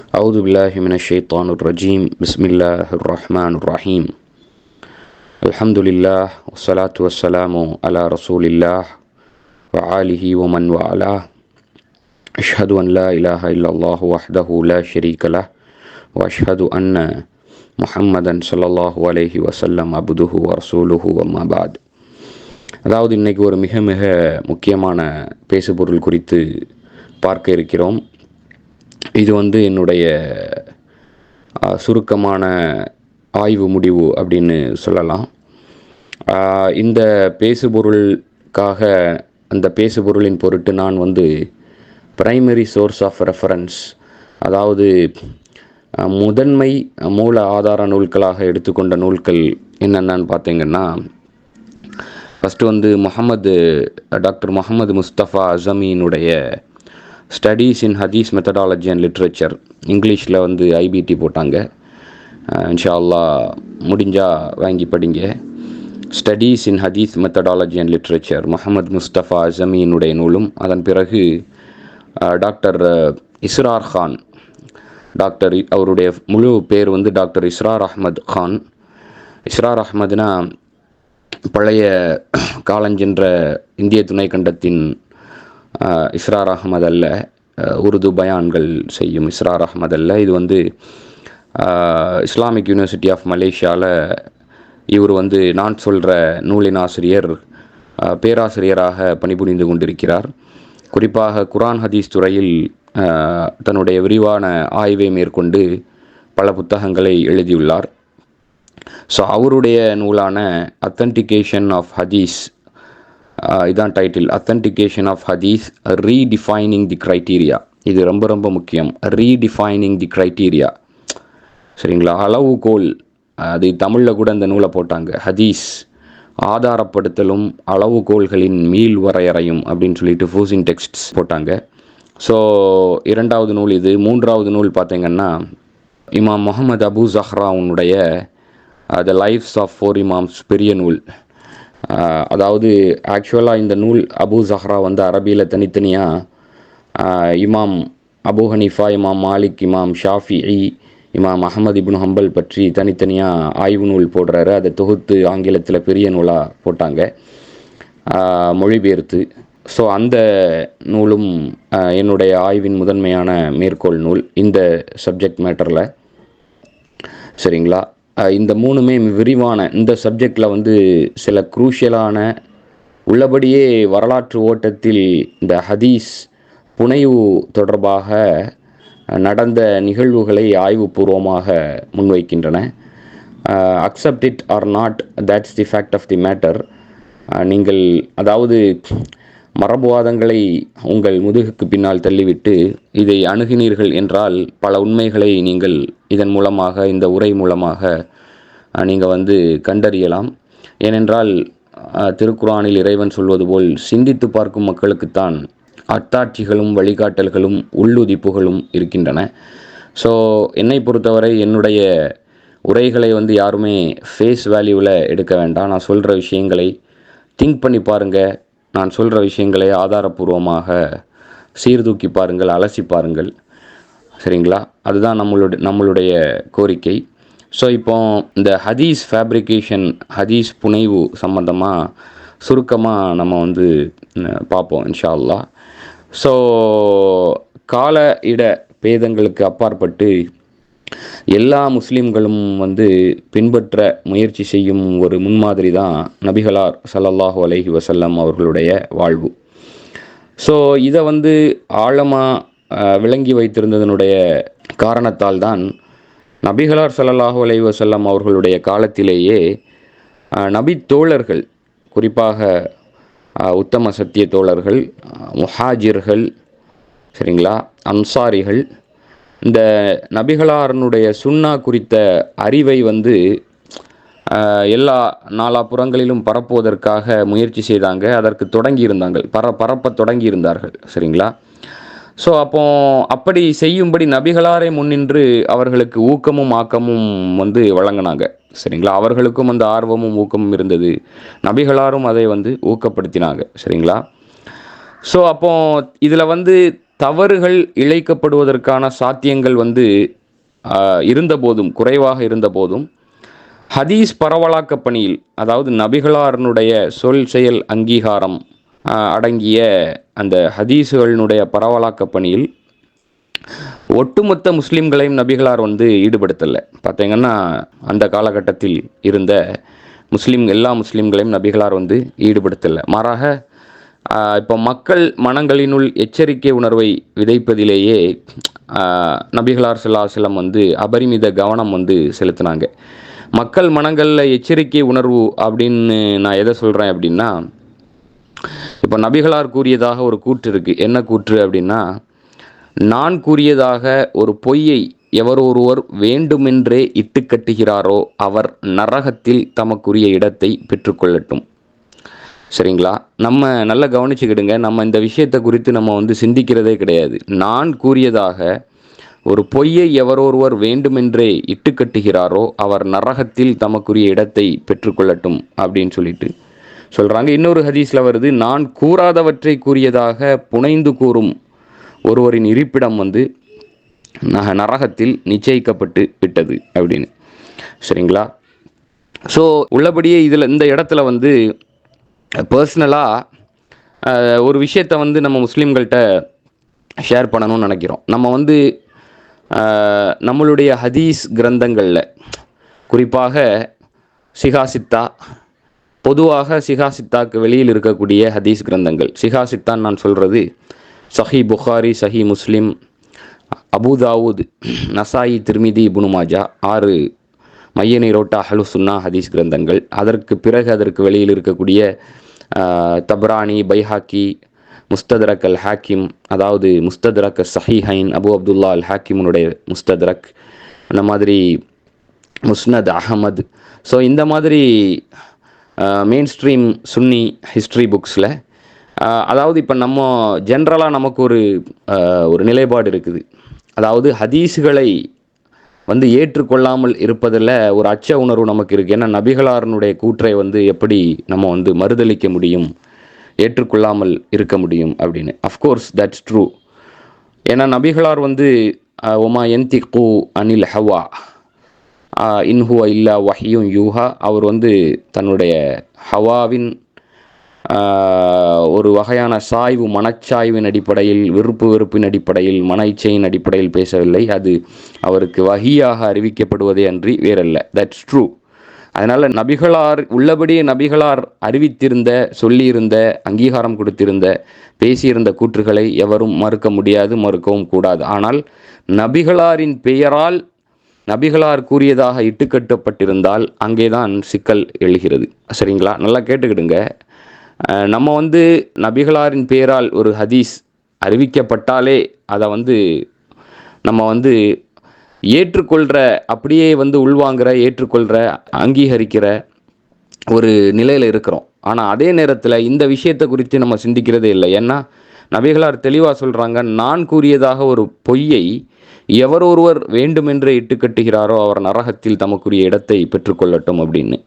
أعوذ بالله من الشيطان الرجيم بسم الله الرحمن الرحيم الحمد لله والصلاة والسلام على رسول الله وآله ومن والاه أشهد أن لا إله إلا الله وحده لا شريك له وأشهد أن محمدا صلى الله عليه وسلم عبده ورسوله وما بعد. அதாவது இன்றைக்கி ஒரு மிக மிக முக்கியமான பேசுபொருள் குறித்து பார்க்க இருக்கிறோம். இது என்னுடைய சுருக்கமான ஆய்வு முடிவு அப்படின்னு சொல்லலாம். இந்த பேசுபொருளுக்காக அந்த பேசுபொருளின் பொருட்டு நான் பிரைமரி சோர்ஸ் ஆஃப் ரெஃபரன்ஸ், அதாவது முதன்மை மூல ஆதார நூல்களாக எடுத்துக்கொண்ட நூல்கள் என்னென்னு பார்த்தீங்கன்னா, ஃபஸ்ட்டு டாக்டர் முகமது முஸ்தபா அஸமியினுடைய studies in hadith methodology and literature, இங்கிலீஷில் ஐபிடி போட்டாங்க. இன்ஷா அல்லாஹ் முடிஞ்சால் வாங்கி படிங்க. Studies in hadith methodology and literature, Muhammad Mustafa அஸமியினுடைய நூலும். அதன் பிறகு டாக்டர் இஸ்ரார் கான், அவருடைய முழு பேர் டாக்டர் இஸ்ரார் அஹ்மத் கான். இஸ்ரார் அஹ்மத்னா பழைய காலஞ்சென்ற இந்திய துணைக்கண்டத்தின் இஸ்ரார் அஹ்மத் அல்ல, உருது பயான்கள் செய்யும் இஸ்ரார் அஹ்மத் அல்ல. இது இஸ்லாமிக் யூனிவர்சிட்டி ஆஃப் மலேசியாவில் இவர் நான் சொல்கிற நூலின் ஆசிரியர், பேராசிரியராக பணிபுரிந்து கொண்டிருக்கிறார். குறிப்பாக குரான் ஹதீஸ் துறையில் தன்னுடைய விரிவான ஆய்வை மேற்கொண்டு பல புத்தகங்களை எழுதியுள்ளார். ஸோ அவருடைய நூலான அத்தன்டிகேஷன் ஆஃப் ஹதீஸ், இதான் டைட்டில், அத்தன்டிகேஷன் ஆஃப் ஹதீஸ் ரீடிஃபைனிங் தி க்ரைட்டீரியா. இது ரொம்ப ரொம்ப முக்கியம், ரீடிஃபைனிங் தி க்ரைட்டீரியா. சரிங்களா? அளவுகோல், அது தமிழில் கூட இந்த நூலை போட்டாங்க, ஹதீஸ் ஆதாரப்படுத்தலும் அளவுகோல்களின் மீள் வரையறையும் அப்படின்னு சொல்லிட்டு ஃபூசின் டெக்ஸ்ட்ஸ் போட்டாங்க. ஸோ இரண்டாவது நூல் இது. மூன்றாவது நூல் பார்த்திங்கன்னா இமாம் முகமது அபு ஜஹ்ராவுடைய த லைஃப்ஸ் ஆஃப் 4 இமாம்ஸ், பெரிய நூல். அதாவது ஆக்சுவலாக இந்த நூல் அபு ஜஹ்ரா அரபியில் தனித்தனியாக இமாம் அபு ஹனீஃபா, இமாம் மாலிக், இமாம் ஷாஃபிஈ, இமாம் அஹமது இப்னு ஹம்பல் பற்றி தனித்தனியாக ஆய்வு நூல் போடுறாரு. அதை தொகுத்து ஆங்கிலத்தில் பெரிய நூலாக போட்டாங்க, மொழிபெயர்த்து. ஸோ அந்த நூலும் என்னுடைய ஆய்வின் முதன்மையான மேற்கோள் நூல் இந்த சப்ஜெக்ட் மேட்டரில். சரிங்களா? இந்த மூணுமே விரிவான, இந்த சப்ஜெக்டில் சில குரூஷியலான, உள்ளபடியே வரலாற்று ஓட்டத்தில் இந்த ஹதீஸ் புனைவு தொடர்பாக நடந்த நிகழ்வுகளை ஆய்வுபூர்வமாக முன்வைக்கின்றன. Accept it or not, that's the fact of the matter. நீங்கள் அதாவது மரபுவாதங்களை உங்கள் முதுகுக்கு பின்னால் தள்ளிவிட்டு இதை அணுகினீர்கள் என்றால் பல உண்மைகளை நீங்கள் இதன் மூலமாக, இந்த உரை மூலமாக நீங்கள் கண்டறியலாம். ஏனென்றால் திருக்குரானில் இறைவன் சொல்வது போல், சிந்தித்து பார்க்கும் மக்களுக்குத்தான் அத்தாட்சிகளும் வழிகாட்டல்களும் உள்ளுதிப்புகளும் இருக்கின்றன. ஸோ என்னை பொறுத்தவரை என்னுடைய உரைகளை யாருமே ஃபேஸ் வேல்யூவில் எடுக்க வேண்டாம். நான் சொல்கிற விஷயங்களை திங்க் பண்ணி பாருங்கள். நான் சொல்கிற விஷயங்களை ஆதாரபூர்வமாக சீர்தூக்கி பாருங்கள், அலசி பாருங்கள். சரிங்களா? அதுதான் நம்மளுடைய கோரிக்கை. ஸோ இப்போ இந்த ஹதீஸ் ஃபேப்ரிகேஷன், ஹதீஸ் புனைவு சம்பந்தமாக சுருக்கமாக நம்ம பார்ப்போம் இன்ஷா அல்லாஹ். ஸோ கால இட பேதங்களுக்கு அப்பாற்பட்டு எல்லா முஸ்லீம்களும் பின்பற்ற முயற்சி செய்யும் ஒரு முன்மாதிரி தான் நபிகளார் ஸல்லல்லாஹு அலைஹி வஸல்லம் அவர்களுடைய வாழ்வு. ஸோ இதை ஆழமாக விளங்கி வைத்திருந்ததனுடைய காரணத்தால் தான் நபிகளார் ஸல்லல்லாஹு அலைஹி வஸல்லம் அவர்களுடைய காலத்திலேயே நபி தோழர்கள், குறிப்பாக உத்தம சத்திய தோழர்கள், முஹாஜிர்கள், சரிங்களா, அன்சாரிகள், இந்த நபிகளாரனுடைய சுன்னா குறித்த அறிவை எல்லா நாலாபுறங்களிலும் பரப்புவதற்காக முயற்சி செய்தாங்க. அதற்கு பரப்ப தொடங்கியிருந்தார்கள். சரிங்களா? ஸோ அப்படி செய்யும்படி நபிகளாரை முன்னின்று அவர்களுக்கு ஊக்கமும் ஆக்கமும் வழங்கினாங்க. சரிங்களா? அவர்களுக்கும் அந்த ஆர்வமும் ஊக்கமும் இருந்தது, நபிகளாரும் அதை ஊக்கப்படுத்தினாங்க. சரிங்களா? ஸோ இதில் தவறுகள் இழைக்கப்படுவதற்கான சாத்தியங்கள் வந்து இருந்தபோதும், குறைவாக இருந்தபோதும், ஹதீஸ் பரவலாக்க பணியில், அதாவது நபிகளாரனுடைய சொல் செயல் அங்கீகாரம் அடங்கிய அந்த ஹதீஸுகளினுடைய பரவலாக்க பணியில் ஒட்டுமொத்த முஸ்லீம்களையும் நபிகளார் வந்து ஈடுபடுத்தலை. பார்த்தீங்கன்னா அந்த காலகட்டத்தில் இருந்த எல்லா முஸ்லீம்களையும் நபிகளார் வந்து ஈடுபடுத்தலை. மாறாக இப்போ மக்கள் மனங்களினுள் எச்சரிக்கை உணர்வை விதைப்பதிலேயே நபிகளார் ஸல்லல்லாஹு அலைஹி வஸல்லம் வந்து அபரிமித கவனம் வந்து செலுத்தினாங்க. மக்கள் மனங்களில் எச்சரிக்கை உணர்வு அப்படின்னு நான் எதை சொல்கிறேன் அப்படின்னா, இப்போ நபிகளார் கூறியதாக ஒரு கூற்று இருக்குது. என்ன கூற்று அப்படின்னா, நான் கூறியதாக ஒரு பொய்யை எவரொருவர் வேண்டுமென்றே இட்டு கட்டுகிறாரோ அவர் நரகத்தில் தமக்குரிய இடத்தை பெற்றுக்கொள்ளட்டும். சரிங்களா? நம்ம நல்லா கவனிச்சுக்கிடுங்க. நம்ம இந்த விஷயத்தை குறித்து நம்ம வந்து சிந்திக்கிறதே கிடையாது. நான் கூறியதாக ஒரு பொய்யை எவரொருவர் வேண்டுமென்றே இட்டு கட்டுகிறாரோ அவர் நரகத்தில் தமக்குரிய இடத்தை பெற்றுக்கொள்ளட்டும் அப்படின்னு சொல்லிட்டு சொல்கிறாங்க. இன்னொரு ஹதீஸில் வருது, நான் கூறாதவற்றை கூறியதாக புனைந்து கூறும் ஒருவரின் இருப்பிடம் வந்து நரகத்தில் நிச்சயிக்கப்பட்டு விட்டது அப்படின்னு. சரிங்களா? ஸோ உள்ளபடியே இந்த இடத்துல வந்து பர்சனலாக ஒரு விஷயத்தை வந்து நம்ம முஸ்லீம்கள்கிட்ட ஷேர் பண்ணணும்னு நினைக்கிறோம். நம்ம வந்து நம்மளுடைய ஹதீஸ் கிரந்தங்களில், குறிப்பாக சிஹாசித்தா, பொதுவாக சிஹாசித்தாக்கு வெளியில் இருக்கக்கூடிய ஹதீஸ் கிரந்தங்கள், சிஹாசித்தான் நான் சொல்கிறது சஹி புகாரி, சஹி முஸ்லிம், அபுதாவூத், நசாயி, திர்மிதி, இப்னு மாஜா, 6 மைய நீரோட்ட அஹ்லு சுன்னா ஹதீஸ் கிரந்தங்கள். அதற்கு வெளியில் இருக்கக்கூடிய தப்ரானி, பைஹாக்கி, முஸ்தத்ரக் அல் ஹாக்கிம், அதாவது முஸ்தத்ரக் சஹீஹைன், அபு அப்துல்லா அல் ஹாக்கிமுடைய முஸ்தத்ரக், அந்த மாதிரி முஸ்னத் அஹமது. ஸோ இந்த மாதிரி மெயின் ஸ்ட்ரீம் சுன்னி ஹிஸ்ட்ரி புக்ஸில், அதாவது இப்போ நம்ம ஜென்ரலாக நமக்கு ஒரு நிலைப்பாடு இருக்குது. அதாவது ஹதீஸுகளை வந்து ஏற்றுக்கொள்ளாமல் இருப்பதில் ஒரு அச்ச உணர்வு நமக்கு இருக்குது. ஏன்னா நபிகளாரனுடைய கூற்றை வந்து எப்படி நம்ம வந்து மறுதளிக்க முடியும், ஏற்றுக்கொள்ளாமல் இருக்க முடியும் அப்படின்னு. Of course that's true. ஏன்னா நபிகளார் வந்து ஒமா யன்திகு அனில் ஹவா இன்ஹுவ இல்லா வஹ்யும் யூஹா, அவர் வந்து தன்னுடைய ஹவாவின் ஒரு வகையான சாய்வு, மனச்சாய்வின் அடிப்படையில், வெறுப்பின் அடிப்படையில், மன இச்சையின் அடிப்படையில் பேசவில்லை. அது அவருக்கு வஹியாக அறிவிக்கப்படுவதே அன்றி வேறல்ல. That's true. அதனால் நபிகளார் உள்ளபடியே நபிகளார் அறிவித்திருந்த, சொல்லியிருந்த, அங்கீகாரம் கொடுத்திருந்த, பேசியிருந்த கூற்றுகளை எவரும் மறுக்க முடியாது, மறுக்கவும் கூடாது. ஆனால் நபிகளாரின் பெயரால் நபிகளார் கூறியதாக இட்டுக்கட்டப்பட்டிருந்தால் அங்கேதான் சிக்கல் எழுகிறது. சரிங்களா? நல்லா கேட்டுக்கிடுங்க. நம்ம வந்து நபிகளாரின் பெயரால் ஒரு ஹதீஸ் அறிவிக்கப்பட்டாலே அதை வந்து நம்ம வந்து ஏற்றுக்கொள்கிற, அப்படியே வந்து உள்வாங்கிற, ஏற்றுக்கொள்கிற, அங்கீகரிக்கிற ஒரு நிலையில் இருக்கிறோம். ஆனால் அதே நேரத்தில் இந்த விஷயத்தை குறித்து நம்ம சிந்திக்கிறதே இல்லை. ஏன்னா நபிகளார் தெளிவாக சொல்கிறாங்க, நான் கூறியதாக ஒரு பொய்யை எவரொருவர் வேண்டுமென்றே இட்டுக்கட்டுகிறாரோ அவர் நரகத்தில் தமக்குரிய இடத்தை பெற்றுக்கொள்ளட்டும் அப்படின்னு.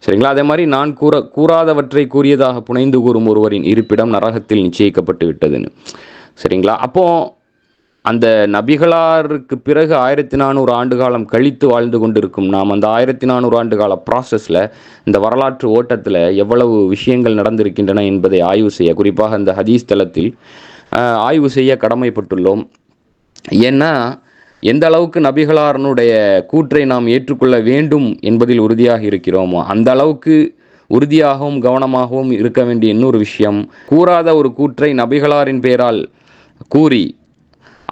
சரிங்களா? அதே மாதிரி நான் கூறாதவற்றை கூறியதாக புனைந்து கூறும் ஒருவரின் இருப்பிடம் நரகத்தில் நிச்சயிக்கப்பட்டு விட்டதுன்னு. சரிங்களா? அப்போ அந்த நபிகளாருக்கு பிறகு 1400 ஆண்டு காலம் கழித்து வாழ்ந்து கொண்டிருக்கும் நாம் அந்த 1400 ஆண்டு கால ப்ராசஸில், இந்த வரலாற்று ஓட்டத்தில் எவ்வளவு விஷயங்கள் நடந்திருக்கின்றன என்பதை ஆய்வு செய்ய, குறிப்பாக இந்த ஹதீஸ் தளத்தில் ஆய்வு செய்ய கடமைப்பட்டுள்ளோம். ஏன்னா எந்த அளவுக்கு நபிகளாரனுடைய கூற்றை நாம் ஏற்றுக்கொள்ள வேண்டும் என்பதில் உறுதியாக இருக்கிறோமோ அந்த அளவுக்கு உறுதியாகவும் கவனமாகவும் இருக்க வேண்டிய இன்னொரு விஷயம், கூறாத ஒரு கூற்றை நபிகளாரின் பெயரால் கூறி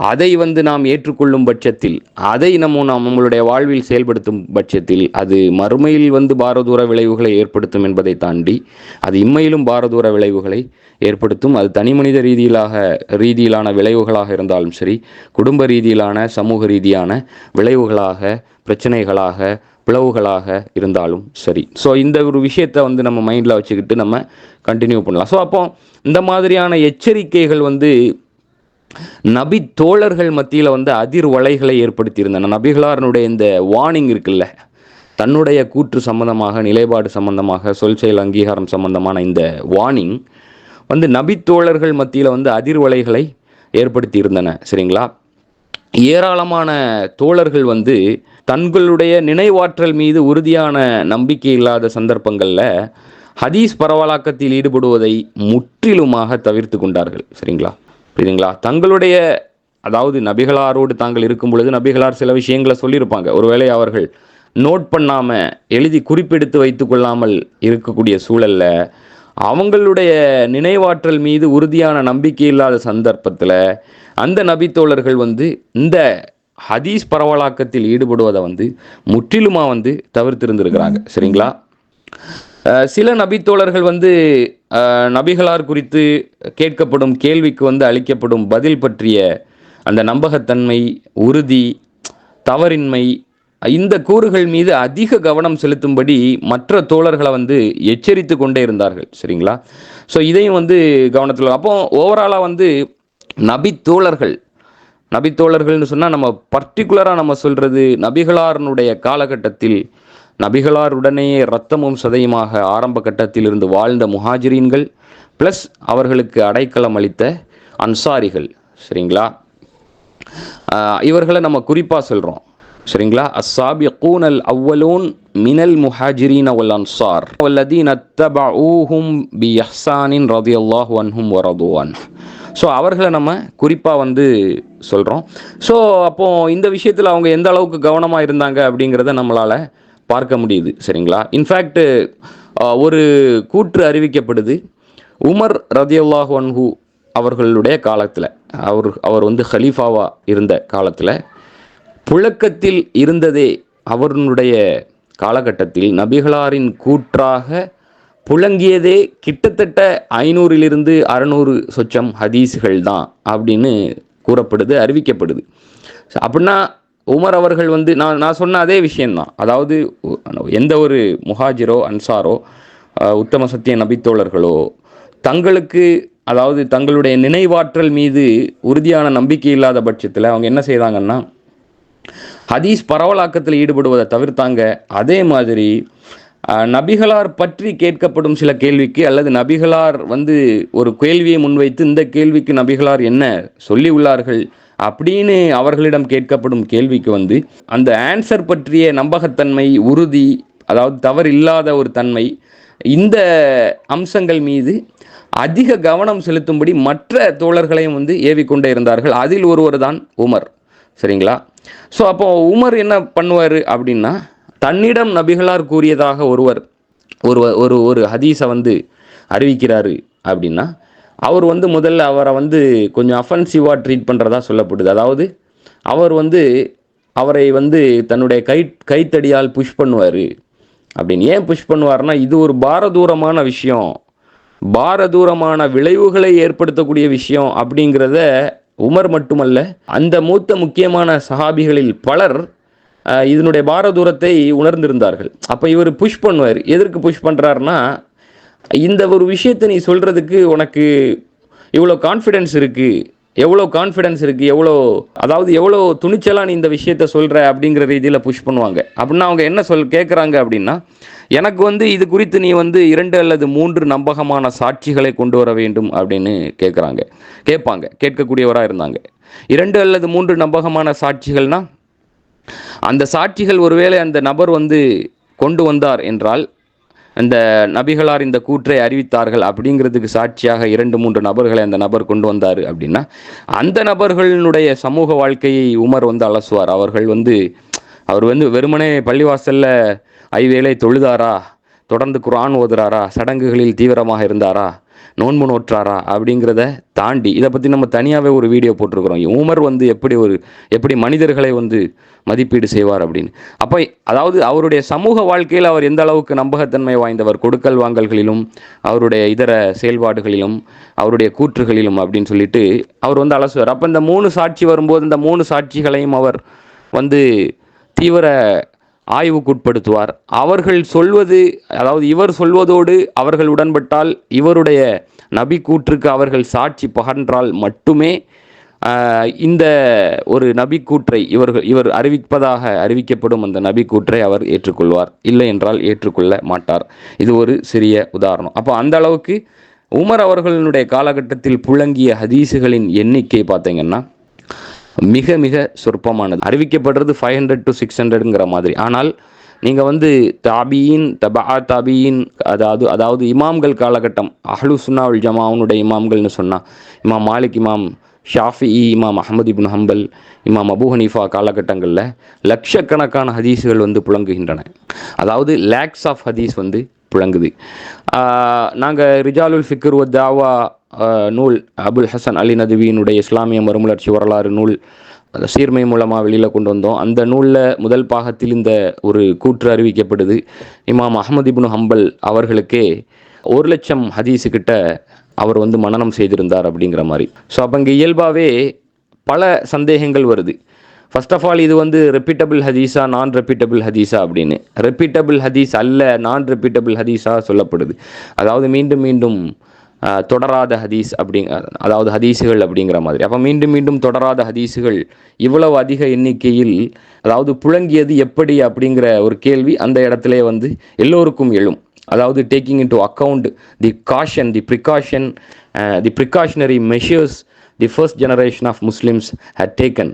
அதை வந்து நாம் ஏற்றுக்கொள்ளும் பட்சத்தில், அதை நம்மளுடைய வாழ்வில் செயல்படுத்தும் பட்சத்தில் அது மறுமையில் வந்து பாரதூர விளைவுகளை ஏற்படுத்தும் என்பதை தாண்டி அது இம்மையிலும் பாரதூர விளைவுகளை ஏற்படுத்தும். அது தனி மனித ரீதியிலான விளைவுகளாக இருந்தாலும் சரி, குடும்ப ரீதியிலான, சமூக ரீதியான விளைவுகளாக, பிரச்சனைகளாக, பிளவுகளாக இருந்தாலும் சரி. ஸோ இந்த ஒரு விஷயத்தை வந்து நம்ம மைண்டில் வச்சுக்கிட்டு நம்ம கண்டினியூ பண்ணலாம். ஸோ அப்போ இந்த மாதிரியான எச்சரிக்கைகள் வந்து நபி தோழர்கள் மத்தியில் வந்து அதிர்வலைகளை ஏற்படுத்தியிருந்தன. நபிகளாரனுடைய இந்த வார்னிங் இருக்குல்ல, தன்னுடைய கூற்று சம்பந்தமாக, நிலைப்பாடு சம்பந்தமாக, சொல் செயல் அங்கீகாரம் சம்பந்தமான இந்த வார்னிங் வந்து நபி தோழர்கள் மத்தியில் வந்து அதிர்வலைகளை ஏற்படுத்தி இருந்தன. சரிங்களா? ஏராளமான தோழர்கள் வந்து தங்களுடைய நினைவாற்றல் மீது உறுதியான நம்பிக்கை இல்லாத சந்தர்ப்பங்களில் ஹதீஸ் பரவலாக்கத்தில் ஈடுபடுவதை முற்றிலுமாக தவிர்த்து கொண்டார்கள். சரிங்களா? புரியுதுங்களா? தங்களுடைய அதாவது நபிகளாரோடு தாங்கள் இருக்கும் பொழுது நபிகளார் சில விஷயங்களை சொல்லியிருப்பாங்க. ஒருவேளை அவர்கள் நோட் பண்ணாமல் எழுதி குறிப்பெடுத்து வைத்து கொள்ளாமல் இருக்கக்கூடிய சூழலில் அவங்களுடைய நினைவாற்றல் மீது உறுதியான நம்பிக்கை இல்லாத சந்தர்ப்பத்தில் அந்த நபித்தோழர்கள் வந்து இந்த ஹதீஸ் பரவலாக்கத்தில் ஈடுபடுவதை வந்து முற்றிலுமாக வந்து தவிர்த்திருந்திருக்கிறாங்க. சரிங்களா? சில நபித்தோழர்கள் வந்து நபிகளார் குறித்து கேட்கப்படும் கேள்விக்கு வந்து அளிக்கப்படும் பதில் பற்றிய அந்த நம்பகத்தன்மை, உறுதி, தவறின்மை, இந்த கூறுகள் மீது அதிக கவனம் செலுத்தும்படி மற்ற தோழர்களை வந்து எச்சரித்து கொண்டே இருந்தார்கள். சரிங்களா? ஸோ இதையும் வந்து கவனத்தில். அப்போ ஓவராலாக வந்து நபித்தோழர்கள்னு சொன்னால் நம்ம பர்டிகுலராக நம்ம சொல்கிறது நபிகளாரனுடைய காலகட்டத்தில் நபிகளாருடனேயே இரத்தமும் சதையுமாக ஆரம்ப கட்டத்தில் இருந்து வாழ்ந்த முஹாஜிரீன்கள் ப்ளஸ் அவர்களுக்கு அடைக்கலம் அளித்த அன்சாரிகள். சரிங்களா? இவர்களை நம்ம குறிப்பாக சொல்கிறோம். சரிங்களா? அஸ்ஸாபிகூனல் அவ்வலூன் மினல் முஹாஜிரீன வல் அன்சார் வல்லதீன தபஊஹும் பி இஹ்சானின் ரலியல்லாஹு அன்ஹும் வ ரது அன்ஹு. ஸோ அவர்களை நம்ம குறிப்பாக வந்து சொல்கிறோம். ஸோ அப்போது இந்த விஷயத்தில் அவங்க எந்த அளவுக்கு கவனமாக இருந்தாங்க அப்படிங்கிறத நம்மளால் பார்க்க முடியுது. சரிங்களா? இன்ஃபேக்ட் ஒரு கூற்று அறிவிக்கப்படுது. உமர் ரலியல்லாஹு அன்ஹு அவர்களுடைய காலத்தில் அவர் வந்து ஹலீஃபாவாக இருந்த காலத்தில் புழக்கத்தில் இருந்ததே அவர்களுடைய காலகட்டத்தில் நபிகளாரின் கூற்றாக புழங்கியதே கிட்டத்தட்ட 500 to 600 சொச்சம் ஹதீஸ்கள் தான் அப்படின்னு கூறப்படுது, அறிவிக்கப்படுது. அப்படின்னா உமர் அவர்கள் வந்து நான் சொன்ன அதே விஷயந்தான். அதாவது எந்த ஒரு முஹாஜிரோ அன்சாரோ உத்தம சத்திய நபித்தோழர்களோ தங்களுக்கு அதாவது தங்களுடைய நினைவாற்றல் மீது உறுதியான நம்பிக்கை இல்லாத பட்சத்தில் அவங்க என்ன செய்தாங்கன்னா ஹதீஸ் பரவலாக்கத்தில் ஈடுபடுவதை தவிர்த்தாங்க. அதே மாதிரி நபிகளார் பற்றி கேட்கப்படும் சில கேள்விக்கு அல்லது நபிகளார் வந்து ஒரு கேள்வியை முன்வைத்து இந்த கேள்விக்கு நபிகளார் என்ன சொல்லி உள்ளார்கள் அப்படின்னு அவர்களிடம் கேட்கப்படும் கேள்விக்கு வந்து அந்த ஆன்சர் பற்றிய நம்பகத்தன்மை, உறுதி, அதாவது தவறு இல்லாத ஒரு தன்மை, இந்த அம்சங்கள் மீது அதிக கவனம் செலுத்தும்படி மற்ற தோழர்களையும் வந்து ஏவிக்கொண்டே இருந்தார்கள். அதில் ஒருவர் தான் உமர். சரிங்களா? ஸோ அப்போ உமர் என்ன பண்ணுவார் அப்படின்னா தன்னிடம் நபிகளார் கூறியதாக ஒரு ஹதீஸை வந்து அறிவிக்கிறாரு அப்படின்னா அவர் வந்து முதல்ல அவரை வந்து கொஞ்சம் அஃபென்சிவாக ட்ரீட் பண்ணுறதா சொல்லப்படுது. அதாவது அவர் வந்து அவரை வந்து தன்னுடைய கைத்தடியால் புஷ் பண்ணுவார் அப்படின்னு. ஏன் புஷ் பண்ணுவார்னா இது ஒரு பாரதூரமான விஷயம், பாரதூரமான விளைவுகளை ஏற்படுத்தக்கூடிய விஷயம் அப்படிங்கிறத உமர் மட்டுமல்ல அந்த மூத்த முக்கியமான சஹாபிகளில் பலர் இதனுடைய பாரதூரத்தை உணர்ந்திருந்தார்கள். அப்போ இவர் புஷ் பண்ணுவார். எதற்கு புஷ் பண்ணுறாருன்னா இந்த ஒரு விஷயத்தை நீ சொல்கிறதுக்கு உனக்கு இவ்வளோ கான்ஃபிடென்ஸ் இருக்குது, எவ்வளோ துணிச்சலாக நீ இந்த விஷயத்த சொல்கிற அப்படிங்கிற ரீதியில் புஷ் பண்ணுவாங்க. அப்படின்னா அவங்க என்ன கேட்குறாங்க அப்படின்னா எனக்கு வந்து இது குறித்து நீ வந்து 2 அல்லது 3 நம்பகமான சாட்சிகளை கொண்டு வர வேண்டும் அப்படின்னு கேட்கக்கூடியவராக இருந்தாங்க. 2 அல்லது 3 நம்பகமான சாட்சிகள்னா அந்த சாட்சிகள் ஒருவேளை அந்த நபர் வந்து கொண்டு வந்தார் என்றால் அந்த நபிகளார் இந்த கூற்றை அறிவித்தார்கள் அப்படிங்கிறதுக்கு சாட்சியாக 2-3 நபர்களை அந்த நபர் கொண்டு வந்தார் அப்படின்னா அந்த நபர்களுடைய சமூக வாழ்க்கையை உமர் வந்து அலசுவார். அவர் வந்து வெறுமனே பள்ளிவாசலில் ஐவேளை தொழுதாரா, தொடர்ந்து குர்ஆன் ஓதுறாரா, சடங்குகளில் தீவிரமாக இருந்தாரா, நோன்பு நோற்றாரா அப்படிங்கிறத தாண்டி இதை பற்றி நம்ம தனியாகவே ஒரு வீடியோ போட்டிருக்கிறோம். உமர் வந்து எப்படி மனிதர்களை வந்து மதிப்பீடு செய்வார் அப்படின்னு. அப்போ அதாவது அவருடைய சமூக வாழ்க்கையில் அவர் எந்த அளவுக்கு நம்பகத்தன்மை வாய்ந்தவர், கொடுக்கல் வாங்கல்களிலும் அவருடைய இதர செயல்பாடுகளிலும் அவருடைய கூற்றுகளிலும் அப்படின்னு சொல்லிட்டு அவர் வந்து அலசுவார். அப்போ இந்த 3 சாட்சி வரும்போது இந்த 3 சாட்சிகளையும் அவர் வந்து தீவிர ஆய்வுக்குட்படுத்துவார். அவர்கள் சொல்வது, அதாவது இவர் சொல்வதோடு அவர்கள் உடன்பட்டால், இவருடைய நபி கூற்றுக்கு அவர்கள் சாட்சி பகன்றால் மட்டுமே இந்த ஒரு நபி கூற்றை இவர் அறிவிக்கப்படும் அந்த நபி கூற்றை அவர் ஏற்றுக்கொள்வார். இல்லை என்றால் ஏற்றுக்கொள்ள மாட்டார். இது ஒரு சிறிய உதாரணம். அப்போ அந்த அளவுக்கு உமர் அவர்களுடைய காலகட்டத்தில் புழங்கிய ஹதீஸுகளின் எண்ணிக்கை பார்த்தீங்கன்னா மிக மிக சொற்பமானது. அறிவிக்கப்படுறது 500 to 600ங்கிற மாதிரி. ஆனால் நீங்கள் வந்து தாபியின் தபா தாபியின் அதாவது இமாம்கள் காலகட்டம், அஹ்லு சுன்னா வல் ஜமாவுனுடைய இமாம்கள்னு சொன்னால் இமாம் மாலிக், இமாம் ஷாஃபிஇ, இமாம் அஹ்மது இப்னு ஹம்பல், இமாம் அபு ஹனீஃபா காலகட்டங்களில் லட்சக்கணக்கான ஹதீஸுகள் வந்து புழங்குகின்றன. அதாவது லேக்ஸ் ஆஃப் ஹதீஸ் வந்து புழங்குது. நாங்கள் ரிஜாலுல் ஃபிக்ர் வ தாவா நூல் அபுல் ஹசன் அலி நதுவியினுடைய இஸ்லாமிய மறுமலர்ச்சி வரலாறு நூல் சீர்மை மூலமாக வெளியில் கொண்டு வந்தோம். அந்த நூலில் முதல் பாகத்தில் இந்த ஒரு கூற்று அறிவிக்கப்படுது. இமாம் அஹ்மது இப்னு ஹம்பல் அவர்களுக்கே 1,00,000 ஹதீஸுக்கிட்ட அவர் வந்து மனனம் செய்திருந்தார் அப்படிங்கிற மாதிரி. ஸோ அப்போ இங்கே இயல்பாகவே பல சந்தேகங்கள் வருது. ஃபர்ஸ்ட் ஆஃப் ஆல், இது வந்து ரெப்பீட்டபிள் ஹதீஸா நான் ரெப்பீட்டபிள் ஹதீஸா அப்படின்னு. ரெப்பீட்டபிள் ஹதீஸ் அல்ல, நான் ரெப்பீட்டபிள் ஹதீஸாக சொல்லப்படுது. அதாவது மீண்டும் மீண்டும் தொடராத ஹதீஸ் அதாவது ஹதீஸுகள் அப்படிங்கிற மாதிரி. அப்போ மீண்டும் மீண்டும் தொடராத ஹதீஸுகள் இவ்வளவு அதிக எண்ணிக்கையில் அதாவது புழங்கியது எப்படி அப்படிங்கிற ஒரு கேள்வி அந்த இடத்துல வந்து எல்லோருக்கும் எழும். அதாவது taking into account the caution, the precautionary measures the first generation of Muslims had taken.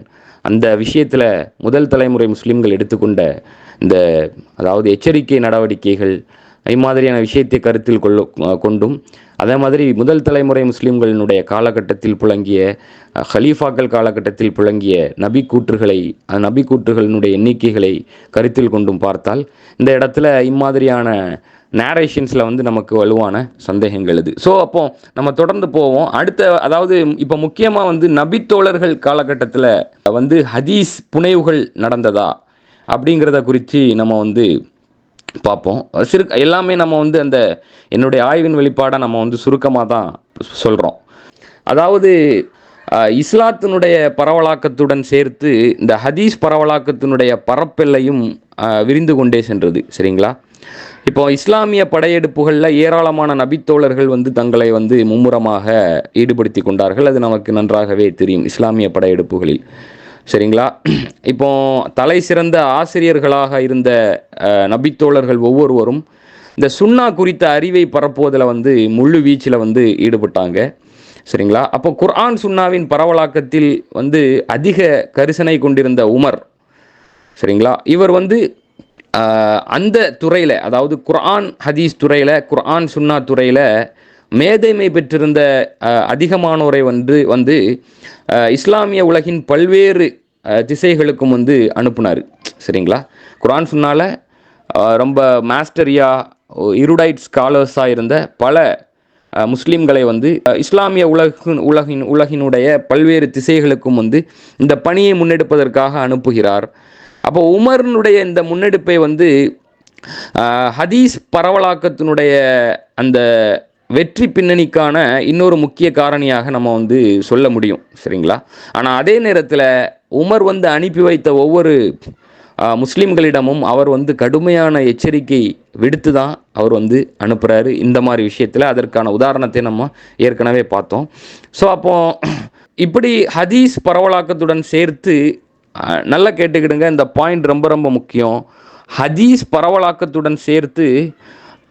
அந்த விஷயத்தில் முதல் தலைமுறை முஸ்லீம்கள் எடுத்துக்கொண்ட இந்த அதாவது எச்சரிக்கை நடவடிக்கைகள் இம்மாதிரியான விஷயத்தை கருத்தில் கொண்டும், அதே மாதிரி முதல் தலைமுறை முஸ்லீம்களினுடைய காலகட்டத்தில் புழங்கிய ஹலீஃபாக்கள் காலகட்டத்தில் புழங்கிய நபி கூற்றுகளினுடைய எண்ணிக்கைகளை கருத்தில் கொண்டும் பார்த்தால் இந்த இடத்துல இம்மாதிரியான நேரேஷன்ஸில் வந்து நமக்கு வலுவான சந்தேகங்கள் இது. ஸோ அப்போ நம்ம தொடர்ந்து போவோம். அதாவது இப்போ முக்கியமாக வந்து நபித்தோழர்கள் காலகட்டத்தில் வந்து ஹதீஸ் புனைவுகள் நடந்ததா அப்படிங்கிறத குறித்து நம்ம வந்து பார்ப்போம். எல்லாமே நம்ம வந்து அந்த என்னுடைய ஆய்வின் வெளிப்பாடை நம்ம வந்து சுருக்கமாக தான் சொல்கிறோம். அதாவது இஸ்லாத்தினுடைய பரவலாக்கத்துடன் சேர்த்து இந்த ஹதீஸ் பரவலாக்கத்தினுடைய பரப்பெல்லையும் விரிந்து கொண்டே சென்றது. சரிங்களா? இப்போ இஸ்லாமிய படையெடுப்புகளில் ஏராளமான நபித்தோழர்கள் வந்து தங்களை வந்து மும்முரமாக ஈடுபடுத்தி கொண்டார்கள். அது நமக்கு நன்றாகவே தெரியும் இஸ்லாமிய படையெடுப்புகளில். சரிங்களா? இப்போ தலை சிறந்த ஆசிரியர்களாக இருந்த நபித்தோழர்கள் ஒவ்வொருவரும் இந்த சுன்னா குறித்த அறிவை பரப்புவதில் வந்து முழு வீச்சில் வந்து ஈடுபட்டாங்க. சரிங்களா? அப்போ குர்ஆன் சுன்னாவின் பரவலாக்கத்தில் வந்து அதிக கரிசனை கொண்டிருந்த உமர், சரிங்களா, இவர் வந்து அந்த துறையில், அதாவது குர்ஆன் ஹதீஸ் துறையில், குர்ஆன் சுன்னா துறையில் மேதைமை பெற்றிருந்த அதிகமானோரை வந்து இஸ்லாமிய உலகின் பல்வேறு திசைகளுக்கும் வந்து அனுப்புனார். சரிங்களா? குர்ஆன் சுன்னால ரொம்ப மாஸ்டரியாக இருடைட் ஸ்காலர்ஸாக இருந்த பல முஸ்லீம்களை வந்து இஸ்லாமிய உலகினுடைய பல்வேறு திசைகளுக்கும் வந்து இந்த பணியை முன்னெடுப்பதற்காக அனுப்புகிறார். அப்போ உமர்னுடைய இந்த முன்னெடுப்பை வந்து ஹதீஸ் பரவலாக்கத்தினுடைய அந்த வெற்றி பின்னணிக்கான இன்னொரு முக்கிய காரணியாக நம்ம வந்து சொல்ல முடியும். சரிங்களா? ஆனால் அதே நேரத்தில் உமர் வந்து அனுப்பி வைத்த ஒவ்வொரு முஸ்லீம்களிடமும் அவர் வந்து கடுமையான எச்சரிக்கை விடுத்து தான் அவர் வந்து அனுப்புகிறாரு இந்த மாதிரி விஷயத்தில். அதற்கான உதாரணத்தை நம்ம ஏற்கனவே பார்த்தோம். ஸோ அப்போ இப்படி ஹதீஸ் பரவலாக்கத்துடன் சேர்த்து நல்லா கேட்டுக்கிடுங்க, இந்த பாயிண்ட் ரொம்ப ரொம்ப முக்கியம். ஹதீஸ் பரவலாக்கத்துடன் சேர்த்து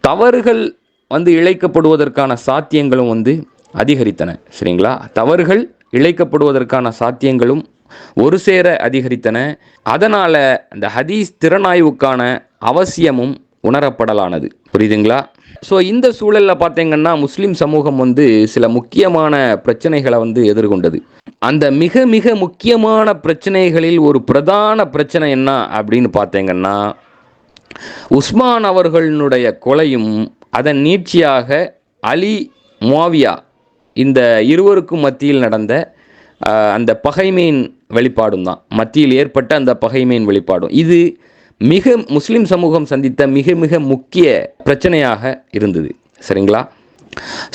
தவறுகள் வந்து இழைக்கப்படுவதற்கான சாத்தியங்களும் வந்து அதிகரித்தன. சரிங்களா? தவறுகள் இழைக்கப்படுவதற்கான சாத்தியங்களும் ஒரு சேர அதிகரித்தன. அதனால் அந்த ஹதீஸ் திறனாய்வுக்கான அவசியமும் உணரப்படலானது. புரியுதுங்களா? ஸோ இந்த சூழலில் பார்த்தீங்கன்னா முஸ்லீம் சமூகம் வந்து சில முக்கியமான பிரச்சனைகளை வந்து எதிர்கொண்டது. அந்த மிக மிக முக்கியமான பிரச்சனைகளில் ஒரு பிரதான பிரச்சனை என்ன அப்படின்னு பார்த்தீங்கன்னா, உஸ்மான் அவர்களுடைய கொலையும் அதன் நீட்சியாக அலி, முஆவியா இந்த இருவருக்கும் மத்தியில் நடந்த அந்த பகைமையின் வெளிப்பாடும் தான், மத்தியில் ஏற்பட்ட அந்த பகைமையின் வெளிப்பாடும். இது மிக முஸ்லீம் சமூகம் சந்தித்த மிக மிக முக்கிய பிரச்சனையாக இருந்தது. சரிங்களா?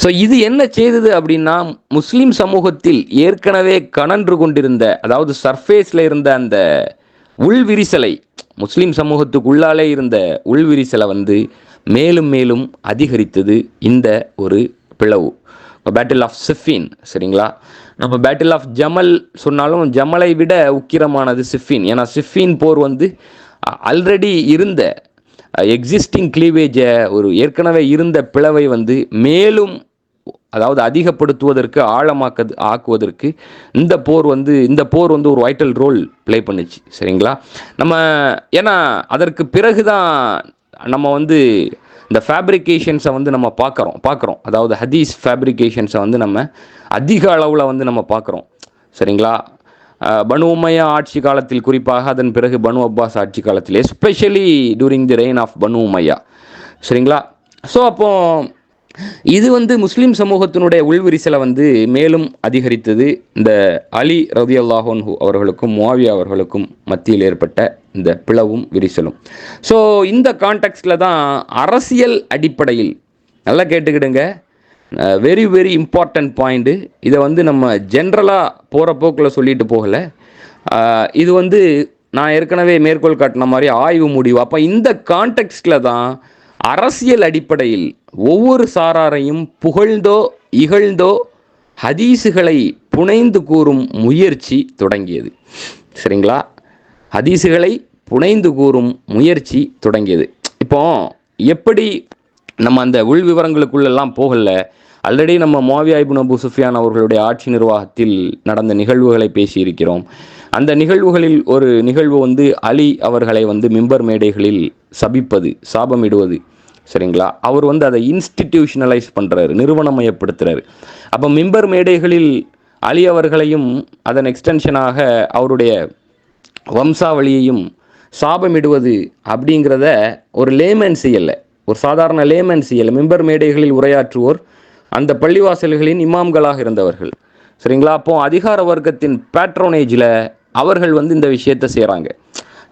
ஸோ இது என்ன செய்தது அப்படின்னா, முஸ்லீம் சமூகத்தில் ஏற்கனவே கனன்று கொண்டிருந்த, அதாவது சர்ஃபேஸில் இருந்த அந்த உள்விரிசலை, முஸ்லீம் சமூகத்துக்குள்ளாலே இருந்த உள்விரிசலை வந்து மேலும் மேலும் அதிகரித்தது இந்த ஒரு பிளவு. Battle of Siffin. சரிங்களா? நம்ம பேட்டில் ஆஃப் ஜமல் சொன்னாலும் ஜமலை விட உக்கிரமானது சிஃபின். ஏன்னா சிஃபின் போர் வந்து ஆல்ரெடி இருந்த எக்ஸிஸ்டிங் கிளீவேஜை, ஒரு ஏற்கனவே இருந்த பிளவை வந்து மேலும் அதாவது அதிகப்படுத்துவதற்கு, ஆக்குவதற்கு இந்த போர் வந்து ஒரு வைட்டல் ரோல் ப்ளே பண்ணுச்சு. சரிங்களா? நம்ம ஏன்னா அதற்கு பிறகு தான் நம்ம வந்து இந்த ஃபேப்ரிகேஷன்ஸை வந்து நம்ம பார்க்குறோம். அதாவது ஹதீஸ் ஃபேப்ரிகேஷன்ஸை வந்து நம்ம அதிக அளவில் வந்து நம்ம பார்க்குறோம். சரிங்களா? பனு உமையா ஆட்சி காலத்தில், குறிப்பாக அதன் பிறகு பனு அப்பாஸ் ஆட்சி காலத்தில், especially during the reign of Banu Umayya. சரிங்களா? ஸோ அப்போ இது வந்து முஸ்லீம் சமூகத்தினுடைய உள்விரிசலை வந்து மேலும் அதிகரித்தது. இந்த அலி ரலியல்லாஹு அன்ஹு அவர்களுக்கும் முஆவியா அவர்களுக்கும் மத்தியில் ஏற்பட்ட இந்த பிளவும் விரிசலும். ஸோ இந்த கான்டெக்ஸ்டில் தான் அரசியல் அடிப்படையில், நல்லா கேட்டுக்கிடுங்க, வெரி வெரி இம்பார்ட்டன்ட் பாயிண்ட்டு. இதை வந்து நம்ம ஜென்ரலாக போகிற போக்கில் சொல்லிட்டு போகலை. இது வந்து நான் ஏற்கனவே மேற்கோள் காட்டின மாதிரி ஆய்வு முடிவு. அப்போ இந்த கான்டெக்ஸ்டில் தான் அரசியல் அடிப்படையில் ஒவ்வொரு சாராரையும் புகழ்ந்தோ இகழ்ந்தோ ஹதீஸுகளை புனைந்து கூறும் முயற்சி தொடங்கியது. சரிங்களா? ஹதீஸுகளை புனைந்து கூறும் முயற்சி தொடங்கியது. இப்போ எப்படி நம்ம அந்த உள் விவரங்களுக்குள்ளெல்லாம் போகல. ஆல்ரெடி நம்ம முஆவியா இப்னு அபூ சுஃபியான் அவர்களுடைய ஆட்சி நிர்வாகத்தில் நடந்த நிகழ்வுகளை பேசியிருக்கிறோம். அந்த நிகழ்வுகளில் ஒரு நிகழ்வு வந்து அலி அவர்களை வந்து மிம்பர் மேடைகளில் சாபமிடுவது. சரிங்களா? அவர் வந்து அதை இன்ஸ்டிடியூஷனலைஸ் பண்ணுறாரு, நிறுவனமயப்படுத்துகிறாரு. அப்போ மிம்பர் மேடைகளில் அலி அவர்களையும் அதன் எக்ஸ்டென்ஷனாக அவருடைய வம்சாவளியையும் சாபமிடுவது அப்படிங்கிறத ஒரு லேமேன் செய்யலை, ஒரு சாதாரண லேமேன் செய்யலை. மிம்பர் மேடைகளில் உரையாற்றுவோர் அந்த பள்ளிவாசல்களின் இமாம்களாக இருந்தவர்கள். சரிங்களா? அப்போ அதிகார வர்க்கத்தின் பேட்ரோனேஜில் அவர்கள் வந்து இந்த விஷயத்தை செய்கிறாங்க.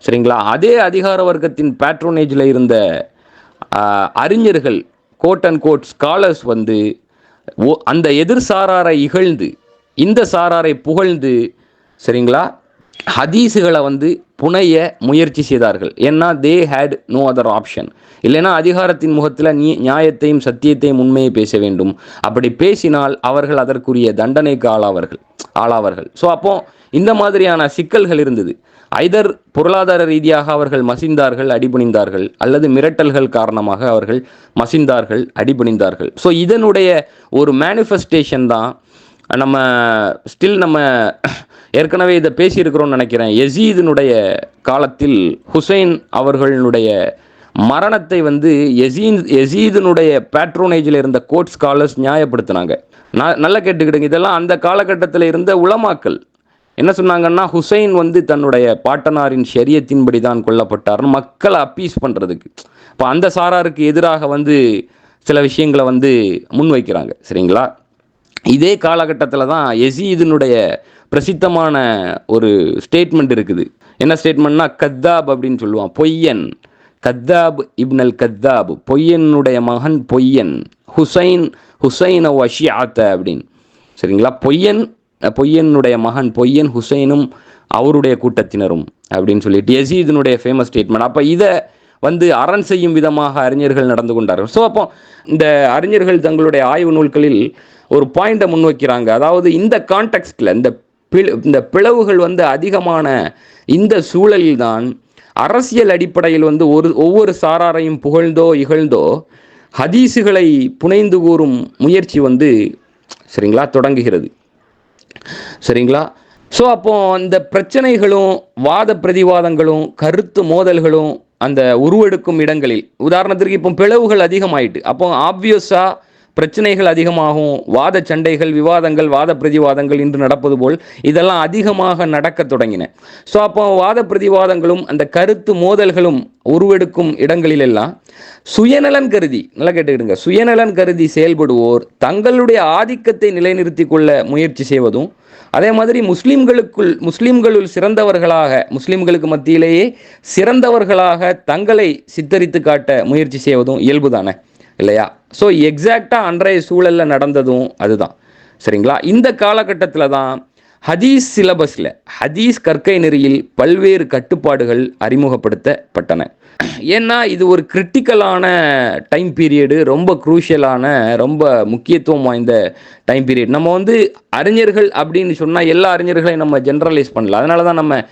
சரிங்களா? அதே அதிகார வர்க்கத்தின் பேட்ரோனேஜில் இருந்த அறிஞர்கள், கோட் அண்ட் கோட் ஸ்காலர்ஸ் வந்து அந்த எதிர் சாராரை இகழ்ந்து இந்த சாராரை புகழ்ந்து, சரிங்களா, ஹதீஸுகளை வந்து புனைய முயற்சி செய்தார்கள். ஏன்னா they had no other option. இல்லைன்னா அதிகாரத்தின் முகத்தில் நியாயத்தையும் சத்தியத்தையும் உண்மையை பேச வேண்டும். அப்படி பேசினால் அவர்கள் அதற்குரிய தண்டனைக்கு ஆளாவார்கள். ஸோ அப்போ இந்த மாதிரியான சிக்கல்கள் இருந்தது. ஐதர் பொருளாதார ரீதியாக அவர்கள் மசிந்தார்கள், அடிபணிந்தார்கள், அல்லது மிரட்டல்கள் காரணமாக அவர்கள் மசிந்தார்கள், அடிபணிந்தார்கள். ஸோ இதனுடைய ஒரு மேனிஃபெஸ்டேஷன் தான் நம்ம ஏற்கனவே இதை பேசியிருக்கிறோம்னு நினைக்கிறேன். யசீதினுடைய காலத்தில் ஹுசைன் அவர்களுடைய மரணத்தை வந்து யசீதினுடைய பேட்ரோனேஜில் இருந்த கோட் ஸ்காலர்ஸ் நியாயப்படுத்தினாங்க. நல்லா கேட்டுக்கிடுங்க, இதெல்லாம் அந்த காலகட்டத்தில் இருந்த உலமாக்கள் என்ன சொன்னாங்கன்னா, ஹுசைன் வந்து தன்னுடைய பாட்டனாரின் ஷரியத்தின்படி தான் கொல்லப்பட்டார்னு மக்களை அப்பீஸ் பண்ணுறதுக்கு. இப்போ அந்த சாராருக்கு எதிராக வந்து சில விஷயங்களை வந்து முன்வைக்கிறாங்க. சரிங்களா? இதே காலகட்டத்தில் தான் யசீதினுடைய பிரசித்தமான ஒரு ஸ்டேட்மெண்ட் இருக்குது. என்ன ஸ்டேட்மெண்ட்னா, கத்தாப் அப்படின்னு சொல்லுவான், பொய்யன். கத்தாப் இப்னல் கத்தாப், பொய்யனுடைய மகன் பொய்யன். ஹுசைன் வஷியாத்த அப்படின்னு. சரிங்களா? பொய்யனுடைய மகன் பொய்யன், ஹுசைனும் அவருடைய கூட்டத்தினரும் அப்படின்னு சொல்லிட்டு யசீதினுடைய ஃபேமஸ் ஸ்டேட்மெண்ட். அப்போ இதை வந்து அரண் செய்யும் விதமாக அறிஞர்கள் நடந்து கொண்டார்கள். ஸோ அப்போ இந்த அறிஞர்கள் தங்களுடைய ஆய்வு நூல்களில் ஒரு பாயிண்டை முன்வைக்கிறாங்க. அதாவது இந்த கான்டெக்ஸ்டில் இந்த பிளவுகள் வந்து அதிகமான இந்த சூழலில்தான் அரசியல் அடிப்படையில் வந்து ஒவ்வொரு சாராரையும் புகழ்ந்தோ இகழ்ந்தோ ஹதீஸுகளை புனைந்து கூறும் முயற்சி வந்து, சரிங்களா, தொடங்குகிறது. சரிங்களா? ஸோ அப்போ அந்த பிரச்சனைகளும் வாத பிரதிவாதங்களும் கருத்து மோதல்களும் அந்த உருவெடுக்கும் இடங்களில், உதாரணத்திற்கு இப்போ பிளவுகள் அதிகமாயிட்டு, அப்போ ஆப்வியஸாக பிரச்சனைகள் அதிகமாகும், வாத சண்டைகள், விவாதங்கள், வாத பிரதிவாதங்கள் இன்று நடப்பது போல் இதெல்லாம் அதிகமாக நடக்க தொடங்கின. ஸோ அப்போ வாத பிரதிவாதங்களும் அந்த கருத்து மோதல்களும் உருவெடுக்கும் இடங்களிலெல்லாம் சுயநலன் கருதி, நல்லா கேட்டுக்கிடுங்க, சுயநலன் கருதி செயல்படுவோர் தங்களுடைய ஆதிக்கத்தை நிலைநிறுத்தி கொள்ள முயற்சி செய்வதும், அதே மாதிரி முஸ்லிம்களுள் சிறந்தவர்களாக, முஸ்லிம்களுக்கு மத்தியிலேயே சிறந்தவர்களாக தங்களை சித்தரித்து காட்ட முயற்சி செய்வதும் இயல்பு தானே, இல்லையா? ஸோ எக்ஸாக்டாக அன்றைய சூழலில் நடந்ததும் அதுதான். சரிங்களா? இந்த காலகட்டத்தில் தான் ஹதீஸ் சிலபஸில், ஹதீஸ் கற்கை நெறியில் பல்வேறு கட்டுப்பாடுகள் அறிமுகப்படுத்தப்பட்டன. ஏன்னா இது ஒரு கிரிட்டிக்கலான டைம் பீரியடு, ரொம்ப குரூஷியலான, ரொம்ப முக்கியத்துவம் வாய்ந்த டைம் பீரியட். நம்ம வந்து அறிஞர்கள் அப்படின்னு சொன்னால் எல்லா அறிஞர்களையும் நம்ம ஜென்ரலைஸ் பண்ணல. அதனால தான் நம்ம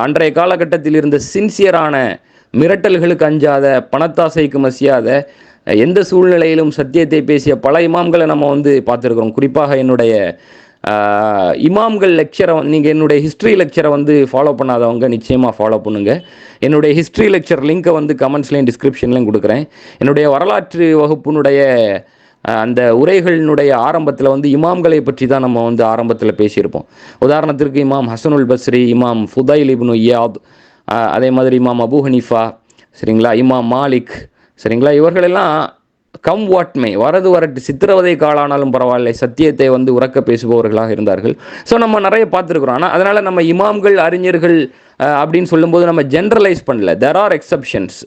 அன்றைய காலகட்டத்தில் இருந்த சின்சியரான மிரட்டல்களுக்கு அஞ்சாத, பணத்தாசைக்கு மசியாத, எந்த சூழ்நிலையிலும் சத்தியத்தை பேசிய பல இமாம்களை நம்ம வந்து பார்த்துருக்குறோம். குறிப்பாக என்னுடைய இமாம்கள் லெக்சரை நீங்கள் என்னுடைய ஹிஸ்ட்ரி லெக்சரை வந்து ஃபாலோ பண்ணாதவங்க நிச்சயமாக ஃபாலோ பண்ணுங்கள். என்னுடைய ஹிஸ்ட்ரி லெக்சர் லிங்க்கை வந்து கமெண்ட்ஸ்லையும் டிஸ்கிரிப்ஷன்லையும் கொடுக்குறேன். என்னுடைய வரலாற்று வகுப்பினுடைய அந்த உரைகளினுடைய ஆரம்பத்தில் வந்து இமாம்களை பற்றி தான் நம்ம வந்து ஆரம்பத்தில் பேசியிருப்போம். உதாரணத்திற்கு இமாம் ஹசனுல் பஸ்ரி, இமாம் ஃபுதைல் இப்னு இயாத், அதே மாதிரி இமாம் அபு ஹனீஃபா, சரிங்களா, இமாம் மாலிக், சரிங்களா, இவர்களெல்லாம் கம் வாட்மே, வரது வரட்டு, சித்திரவதை காலானாலும் பரவாயில்லை, சத்தியத்தை வந்து உறக்க பேசுபவர்களாக இருந்தார்கள். ஸோ நம்ம நிறைய பார்த்துருக்குறோம். ஆனால் அதனால் நம்ம இமாம்கள், அறிஞர்கள் அப்படின்னு சொல்லும்போது நம்ம ஜென்ரலைஸ் பண்ணல. தெர் ஆர் எக்ஸப்ஷன்ஸ்,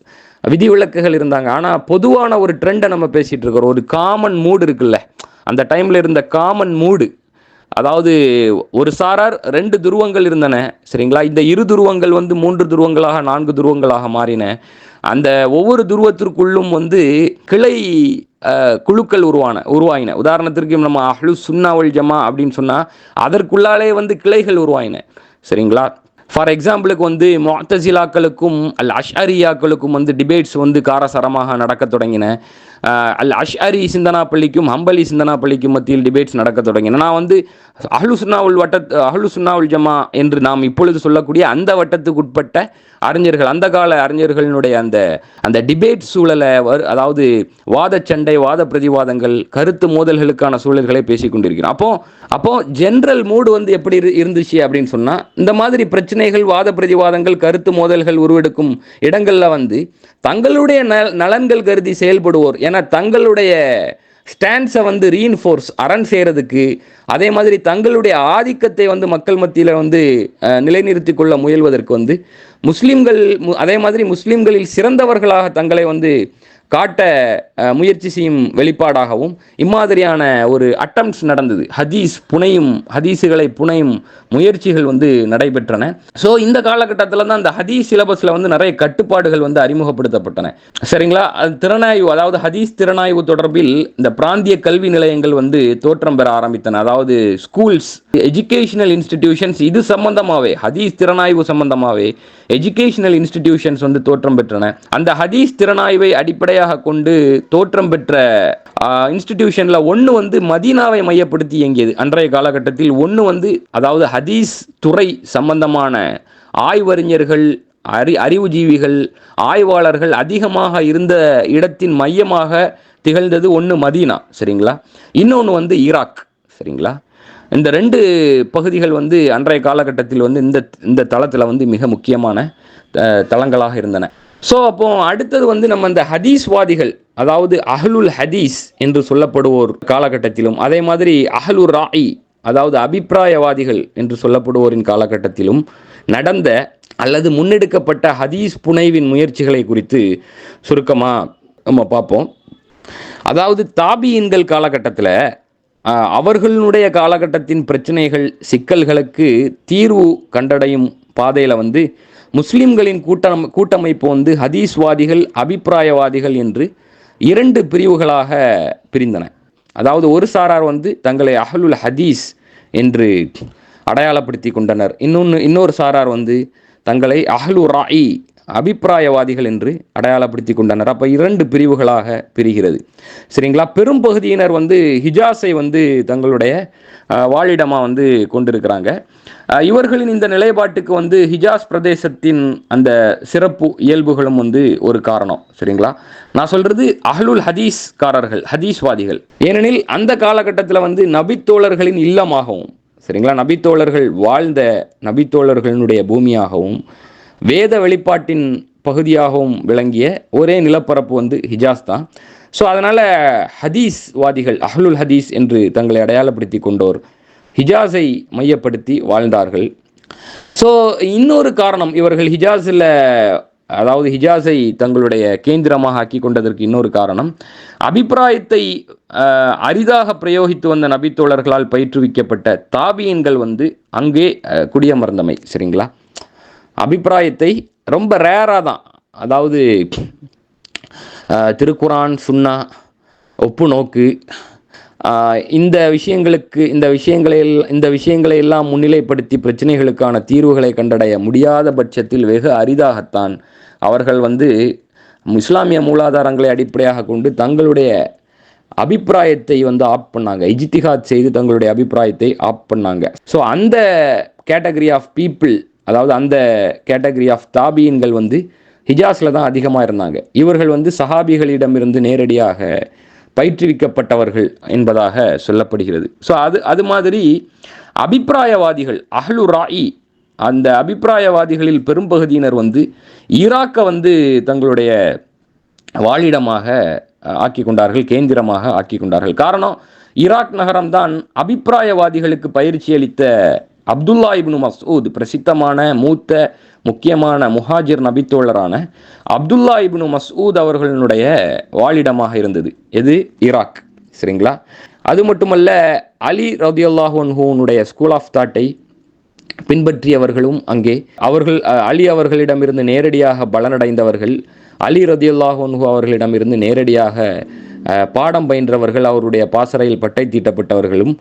விதிவிலக்குகள் இருந்தாங்க. ஆனால் பொதுவான ஒரு ட்ரெண்டை நம்ம பேசிகிட்டு இருக்கிறோம். ஒரு காமன் மூடு இருக்குல்ல, அந்த டைமில் இருந்த காமன் மூடு, அதாவது ஒரு சாரார் 2 துருவங்கள் இருந்தன, சரிங்களா. இந்த 2 துருவங்கள் வந்து 3 துருவங்களாக 4 துருவங்களாக மாறின. அந்த ஒவ்வொரு துருவத்திற்குள்ளும் வந்து கிளை குழுக்கள் உருவாயின. உதாரணத்திற்கு நம்ம அஹ்லு சுன்னா வல் ஜமா அப்படின்னு சொன்னால் அதற்குள்ளாலே வந்து கிளைகள் உருவாயின, சரிங்களா. ஃபார் எக்ஸாம்பிளுக்கு வந்து முஅத்தஸிலாக்களுக்கும் அல் அஷ்அரியாக்களுக்கும் வந்து டிபேட்ஸ் வந்து காரசாரமாக நடக்க தொடங்கின. அல் அஷ்அரி சிந்தனா பள்ளிக்கும் ஹம்பலி சிந்தனா பள்ளிக்கும் மத்தியில் டிபேட்ஸ் நடக்க தொடங்கின. நான் வந்து அஹ்லு சுன்னாவுல் ஜமா என்று நாம் இப்பொழுது சொல்லக்கூடிய அந்த வட்டத்துக்கு உட்பட்ட அறிஞர்கள், அந்த கால அறிஞர்களினுடைய அந்த டிபேட் சூழலை, அதாவது வாத சண்டை, வாத பிரதிவாதங்கள், கருத்து மோதல்களுக்கான சூழல்களை பேசிக் கொண்டிருக்கிறோம். அப்போ ஜென்ரல் மூடு வந்து எப்படி இருந்துச்சு அப்படின்னு சொன்னா, இந்த மாதிரி பிரச்சனைகள், வாத பிரதிவாதங்கள், கருத்து மோதல்கள் உருவெடுக்கும் இடங்கள்ல வந்து தங்களுடைய நலன்கள் கருதி செயல்படுவோர், ஏன்னா தங்களுடைய ஸ்டாண்ட்ஸை வந்து ரீஇன்ஃபோர்ஸ் அரண் செய்கிறதுக்கு, அதே மாதிரி தங்களுடைய ஆதிக்கத்தை வந்து மக்கள் மத்தியில் வந்து நிலைநிறுத்திக் கொள்ள முயல்வதற்கு வந்து முஸ்லீம்கள், அதே மாதிரி முஸ்லீம்களில் சிறந்தவர்களாக தங்களை வந்து காட்ட முயற்சி செய்யும் வெளிப்பாடாகவும் இம்மாதிரியான ஒரு அட்டம்ப்ட்ஸ் நடந்தது. ஹதீஸுகளை புனையும் முயற்சிகள் வந்து நடைபெற்றன. ஸோ இந்த காலகட்டத்தில் தான் அந்த ஹதீஸ் சிலபஸில் வந்து நிறைய கட்டுப்பாடுகள் வந்து அறிமுகப்படுத்தப்பட்டன, சரிங்களா. திறனாய்வு, அதாவது ஹதீஸ் திறனாய்வு தொடர்பில் இந்த பிராந்திய கல்வி நிலையங்கள் வந்து தோற்றம் பெற ஆரம்பித்தன. அதாவது ஸ்கூல்ஸ், எஜுகேஷனல் இன்ஸ்டிடியூஷன்ஸ், இது சம்பந்தமாகவே, ஹதீஸ் திறனாய்வு சம்பந்தமாகவே எஜுகேஷனல் இன்ஸ்டிடியூஷன்ஸ் வந்து தோற்றம் பெற்றன. அந்த ஹதீஸ் திறனாய்வை அடிப்படையாக கொண்டு தோற்றம் பெற்ற இன்ஸ்டிடியூஷன்ல ஒன்று வந்து மதீனாவை மையப்படுத்தி இயங்கியது. அன்றைய காலகட்டத்தில் ஒன்று வந்து, அதாவது ஹதீஸ் துறை சம்பந்தமான ஆய்வறிஞர்கள், அறிவுஜீவிகள், ஆய்வாளர்கள் அதிகமாக இருந்த இடத்தின் மையமாக திகழ்ந்தது ஒன்று மதீனா, சரிங்களா. இன்னொன்று வந்து ஈராக், சரிங்களா. இந்த 2 பகுதிகள் வந்து அன்றைய காலகட்டத்தில் வந்து இந்த தளத்தில் வந்து மிக முக்கியமான தளங்களாக இருந்தன. ஸோ அப்போ அடுத்தது வந்து நம்ம இந்த ஹதீஸ்வாதிகள், அதாவது அஹ்லுல் ஹதீஸ் என்று சொல்லப்படுவோர் காலகட்டத்திலும், அதே மாதிரி அஹ்லுர் ராயி, அதாவது அபிப்பிராயவாதிகள் என்று சொல்லப்படுவோரின் காலகட்டத்திலும் நடந்த அல்லது முன்னெடுக்கப்பட்ட ஹதீஸ் புனைவின் முயற்சிகளை குறித்து சுருக்கமாக நம்ம பார்ப்போம். அதாவது தாபியின்கள் காலகட்டத்தில் அவர்களுடைய காலகட்டத்தின் பிரச்சனைகள், சிக்கல்களுக்கு தீர்வு கண்டடையும் பாதையில் வந்து முஸ்லிம்களின் கூட்டமைப்பு வந்து ஹதீஸ்வாதிகள், அபிப்பிராயவாதிகள் என்று 2 பிரிவுகளாக பிரிந்தன. அதாவது ஒரு சாரார் வந்து தங்களை அஹ்லுல் ஹதீஸ் என்று அடையாளப்படுத்தி கொண்டனர். இன்னொரு சாரார் வந்து தங்களை அஹ்லு ராயி, அபிப்பிராயவாதிகள் என்று அடையாளப்படுத்தி கொண்டனர். அப்போ 2 பிரிவுகளாக பிரிகிறது, சரிங்களா. பெரும் பகுதியினர் வந்து ஹிஜாஸை வந்து தங்களுடைய வாழிடமாக வந்து கொண்டிருக்கிறாங்க. இவர்களின் இந்த நிலைப்பாட்டுக்கு வந்து ஹிஜாஸ் பிரதேசத்தின் அந்த சிறப்பு இயல்புகளும் வந்து ஒரு காரணம், சரிங்களா. நான் சொல்றது அஹ்லுல் ஹதீஸ்காரர்கள், ஹதீஸ்வாதிகள். ஏனெனில் அந்த காலகட்டத்தில் வந்து நபித்தோழர்களின் இல்லமாகவும், சரிங்களா, நபித்தோழர்கள் வாழ்ந்த, நபித்தோழர்களுடைய பூமியாகவும், வேத வெளிப்பாட்டின் பகுதியாகவும் விளங்கிய ஒரே நிலப்பரப்பு வந்து ஹிஜாஸ் தான். ஸோ அதனால் ஹதீஸ்வாதிகள், அஹ்லுல் ஹதீஸ் என்று தங்களை அடையாளப்படுத்தி கொண்டோர் ஹிஜாஸை மையப்படுத்தி வாழ்ந்தார்கள். ஸோ இன்னொரு காரணம், இவர்கள் ஹிஜாஸில், அதாவது ஹிஜாஸை தங்களுடைய கேந்திரமாக ஆக்கி கொண்டதற்கு இன்னொரு காரணம், அபிப்பிராயத்தை அரிதாக பிரயோகித்து வந்த நபித்தோழர்களால் பயிற்றுவிக்கப்பட்ட தாபியன்கள் வந்து அங்கே குடியமர்ந்தமை, சரிங்களா. அபிப்பிராயத்தை ரொம்ப ரேராக தான், அதாவது திருக்குரான், சுன்னா, ஒப்பு நோக்கு, இந்த விஷயங்களை எல்லாம் முன்னிலைப்படுத்தி பிரச்சனைகளுக்கான தீர்வுகளை கண்டடைய முடியாத பட்சத்தில் வெகு அரிதாகத்தான் அவர்கள் வந்து இஸ்லாமிய மூலாதாரங்களை அடிப்படையாக கொண்டு தங்களுடைய அபிப்பிராயத்தை வந்து ஆப் பண்ணாங்க, இஜ்திஹாத் செய்து தங்களுடைய அபிப்பிராயத்தை ஆப் பண்ணாங்க. ஸோ அந்த கேட்டகரி ஆஃப் பீப்புள், அதாவது அந்த கேட்டகரி ஆஃப் தாபியின்கள் வந்து ஹிஜாஸில் தான் அதிகமாக இருந்தாங்க. இவர்கள் வந்து சஹாபிகளிடமிருந்து நேரடியாக பயிற்றுவிக்கப்பட்டவர்கள் என்பதாக சொல்லப்படுகிறது. ஸோ அது மாதிரி அபிப்பிராயவாதிகள் அஹ்லு ராயி, அந்த அபிப்பிராயவாதிகளில் பெரும்பகுதியினர் வந்து ஈராக்கை வந்து தங்களுடைய வாழிடமாக ஆக்கி கொண்டார்கள், கேந்திரமாக ஆக்கி கொண்டார்கள். காரணம், ஈராக் நகரம்தான் அபிப்பிராயவாதிகளுக்கு பயிற்சி அளித்த அப்துல்லா இப்னு மஸ்ஊத், பிரசித்தமான மூத்த முக்கியமான முஹாஜிர் நபித்தோழரான அப்துல்லா இப்னு மஸ்ஊத் அவர்களுடைய வாழிடமாக இருந்தது. எது? ஈராக். சரிங்களா? அது மட்டுமல்ல, அலி ரலியல்லாஹு அன்ஹுனுடைய ஸ்கூல் ஆஃப் தாட்டை பின்பற்றியவர்களும் அங்கே, அவர்கள் அலி அவர்களிடமிருந்து நேரடியாக பலனடைந்தவர்கள், அலி ரலியல்லாஹு அன்ஹு அவர்களிடமிருந்து நேரடியாக பாடம் பயின்றவர்கள், அவருடைய பாசறையில் பட்டை தீட்டப்பட்டவர்களும்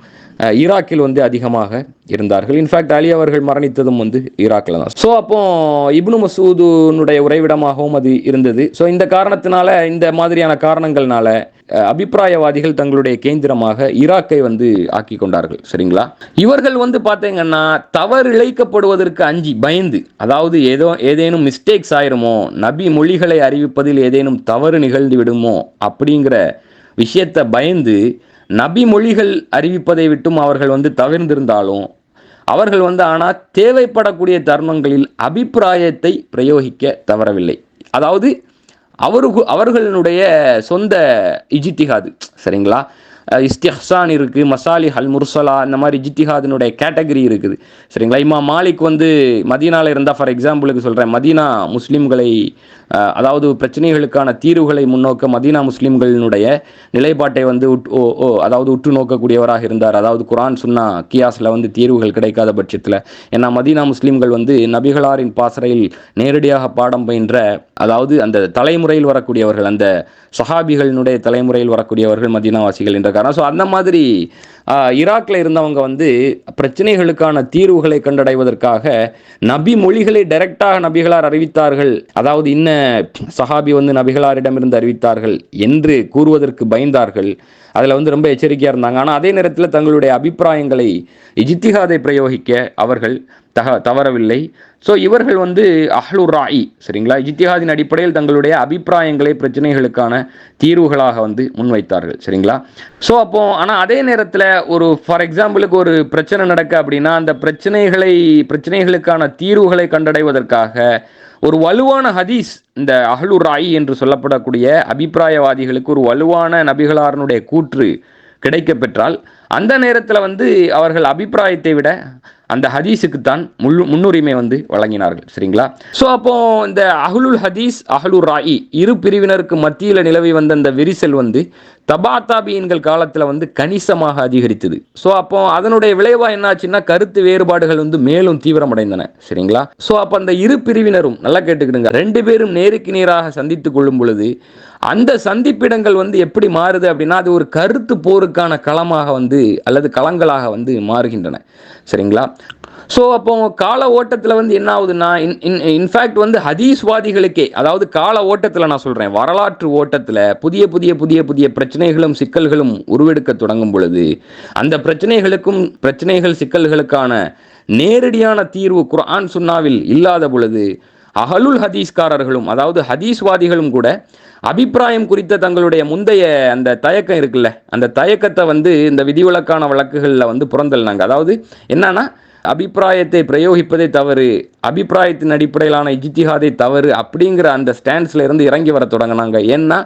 ஈராக்கில் வந்து அதிகமாக இருந்தார்கள். இன்ஃபேக்ட் அலி அவர்கள் மரணித்ததும் வந்து ஈராக்கில் தான். ஸோ அப்போ இப்னு மசூதுனுடைய உறைவிடமாகவும் அது இருந்தது. ஸோ இந்த காரணத்தினால, இந்த மாதிரியான காரணங்கள்னால அபிப்பிராயவாதிகள் தங்களுடைய கேந்திரமாக ஈராக்கை வந்து ஆக்கி கொண்டார்கள். சரிங்களா? இவர்கள் வந்து பார்த்தீங்கன்னா தவறு இழைக்கப்படுவதற்கு அஞ்சி பயந்து, அதாவது ஏதேனும் மிஸ்டேக்ஸ் ஆயிருமோ, நபி மொழிகளை அறிவிப்பதில் ஏதேனும் தவறு நிகழ்ந்து விடுமோ அப்படிங்கிற விஷயத்தை பயந்து நபி மொழிகள் அறிவிப்பதை விட்டும் அவர்கள் வந்து தவிர்ந்திருந்தாலும், அவர்கள் வந்து ஆனால் தேவைப்படக்கூடிய தருணங்களில் அபிப்பிராயத்தை பிரயோகிக்க தவறவில்லை. அதாவது அவர்களுடைய சொந்த இஜ்திஹாத். சரிங்களா? இஸ்திஹ்சான் இருக்குது, மசாலிஹ் அல் முர்சலா, இந்த மாதிரி இஜ்திஹாதினுடைய கேட்டகரி இருக்குது. சரிங்களா? இமாம் மாலிக் வந்து மதீனாவில் இருந்தால், ஃபார் எக்ஸாம்பிளுக்கு சொல்கிறேன், மதீனா முஸ்லீம்களை, அதாவது பிரச்சனைகளுக்கான தீர்வுகளை முன்னோக்க மதீனா முஸ்லீம்களினுடைய நிலைப்பாட்டை வந்து அதாவது உற்று நோக்கக்கூடியவராக இருந்தார். அதாவது குரான் சுன்னா கியாஸில் வந்து தீர்வுகள் கிடைக்காத பட்சத்தில், ஏன்னா மதீனா முஸ்லீம்கள் வந்து நபிகளாரின் பாசறையில் நேரடியாக பாடம் பயின்ற, அதாவது அந்த தலைமுறையில் வரக்கூடியவர்கள், அந்த சஹாபிகளினுடைய தலைமுறையில் வரக்கூடியவர்கள் மதீனாவாசிகள் என்ற காரணம். ஸோ அந்த மாதிரி ஈராக்கில் இருந்தவங்க வந்து பிரச்சனைகளுக்கான தீர்வுகளை கண்டடைவதற்காக நபி மொழிகளை டைரக்டாக நபிகளார் அறிவித்தார்கள், அதாவது இன்ன சஹாபி வந்து நபிகளாரிடமிருந்து அறிவித்தார்கள் என்று கூறுவதற்கு பயந்தார்கள். அதில் வந்து ரொம்ப எச்சரிக்கையாக இருந்தாங்க. ஆனால் அதே நேரத்தில் தங்களுடைய அபிப்பிராயங்களை, இஜ்திஹாதை பிரயோகிக்க அவர்கள் தவறவில்லை. ஸோ இவர்கள் வந்து அஹ்லு ராயி. சரிங்களா? இஜ்திஹாதின் அடிப்படையில் தங்களுடைய அபிப்பிராயங்களை பிரச்சனைகளுக்கான தீர்வுகளாக வந்து முன்வைத்தார்கள். சரிங்களா? ஸோ அப்போ ஆனால் அதே நேரத்தில் ஒரு ஃபார் எக்ஸாம்பிளுக்கு ஒரு பிரச்சனை நடக்க அப்படின்னா, அந்த பிரச்சனைகளுக்கான தீர்வுகளை கண்டடைவதற்காக ஒரு வலுவான ஹதீஸ், இந்த அஹ்லு ராயி என்று சொல்லப்படக்கூடிய அபிப்பிராயவாதிகளுக்கு ஒரு வலுவான நபிகளாரனுடைய கூற்று கிடைக்க பெற்றால், அந்த நேரத்தில் வந்து அவர்கள் அபிப்பிராயத்தை விட அந்த ஹதீஸுக்குத்தான் முன்னுரிமை வந்து வழங்கினார்கள். சரிங்களா? ஸோ அப்போ இந்த அஹ்லுல் ஹதீஸ், அஹ்லு ராயி இரு பிரிவினருக்கு மத்தியில் நிலவி வந்த அந்த விரிசல் வந்து தபாத்தாபியின்கள் காலத்தில் வந்து கணிசமாக அதிகரித்தது. ஸோ அப்போ அதனுடைய விளைவா என்னாச்சுன்னா, கருத்து வேறுபாடுகள் வந்து மேலும் தீவிரமடைந்தன. சரிங்களா? ஸோ அப்போ அந்த இரு பிரிவினரும், நல்லா கேட்டுக்கிடுங்க, ரெண்டு பேரும் நேருக்கு நேராக சந்தித்துக் கொள்ளும் பொழுது அந்த சந்திப்பிடங்கள் வந்து எப்படி மாறுது அப்படின்னா, அது ஒரு கருத்து போருக்கான களமாக வந்து, அல்லது களங்களாக வந்து மாறுகின்றன. சரிங்களா? ஸோ அப்போ கால ஓட்டத்தில் வந்து என்ன ஆகுதுன்னா, இன்ஃபேக்ட் வந்து ஹதீஸ்வாதிகளுக்கே, அதாவது கால ஓட்டத்தில் நான் சொல்கிறேன், வரலாற்று ஓட்டத்தில் புதிய புதிய புதிய புதிய பிரச்சனைகளும் சிக்கல்களும் உருவெடுக்க தொடங்கும் பொழுது, அந்த பிரச்சனைகள் சிக்கல்களுக்கான நேரடியான தீர்வு குர்ஆன் சுன்னாவில் இல்லாத பொழுது, அஹ்லுல் ஹதீஸ்காரர்களும், அதாவது ஹதீஸ்வாதிகளும் கூட அபிப்பிராயம் குறித்த தங்களுடைய முந்தைய அந்த தயக்கம் இருக்குல்ல, அந்த தயக்கத்தை வந்து இந்த விதிவிலக்கான வழக்குகளில் வந்து புறந்தள்ளினாங்க. அதாவது என்னன்னா, அபிப்பிராயத்தை பிரயோகிப்பதே தவறு, அபிப்பிராயத்தின் அடிப்படையிலான இஜ்திஹாதை தவறு அப்படிங்கிற அந்த ஸ்டாண்ட்ஸ்ல இருந்து இறங்கி வர தொடங்கினாங்க. ஏன்னா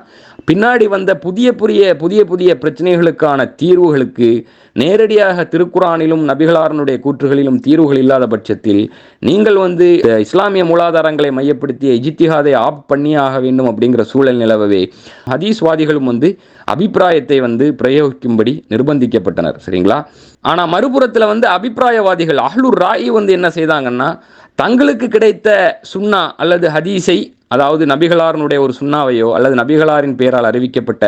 பின்னாடி வந்த புதிய புதிய பிரச்சனைகளுக்கான தீர்வுகளுக்கு நேரடியாக திருக்குரானிலும் நபிகளாரனுடைய கூற்றுகளிலும் தீர்வுகள் இல்லாத பட்சத்தில், நீங்கள் வந்து இஸ்லாமிய மூலாதாரங்களை மையப்படுத்திய இஜ்திஹாதை ஆப் பண்ணியே ஆக வேண்டும் அப்படிங்கிற சூழல் நிலவவே ஹதீஸ்வாதிகளும் வந்து அபிப்பிராயத்தை வந்து பிரயோகிக்கும்படி நிர்பந்திக்கப்பட்டனர். சரிங்களா? ஆனால் மறுபுறத்தில் வந்து அபிப்பிராயவாதிகள் அஹ்லு ராயி வந்து என்ன செய்தாங்கன்னா, தங்களுக்கு கிடைத்த சுன்னா அல்லது ஹதீஸை, அதாவது நபிகளாரனுடைய ஒரு சுன்னாவையோ அல்லது நபிகளாரின் பெயரால் அறிவிக்கப்பட்ட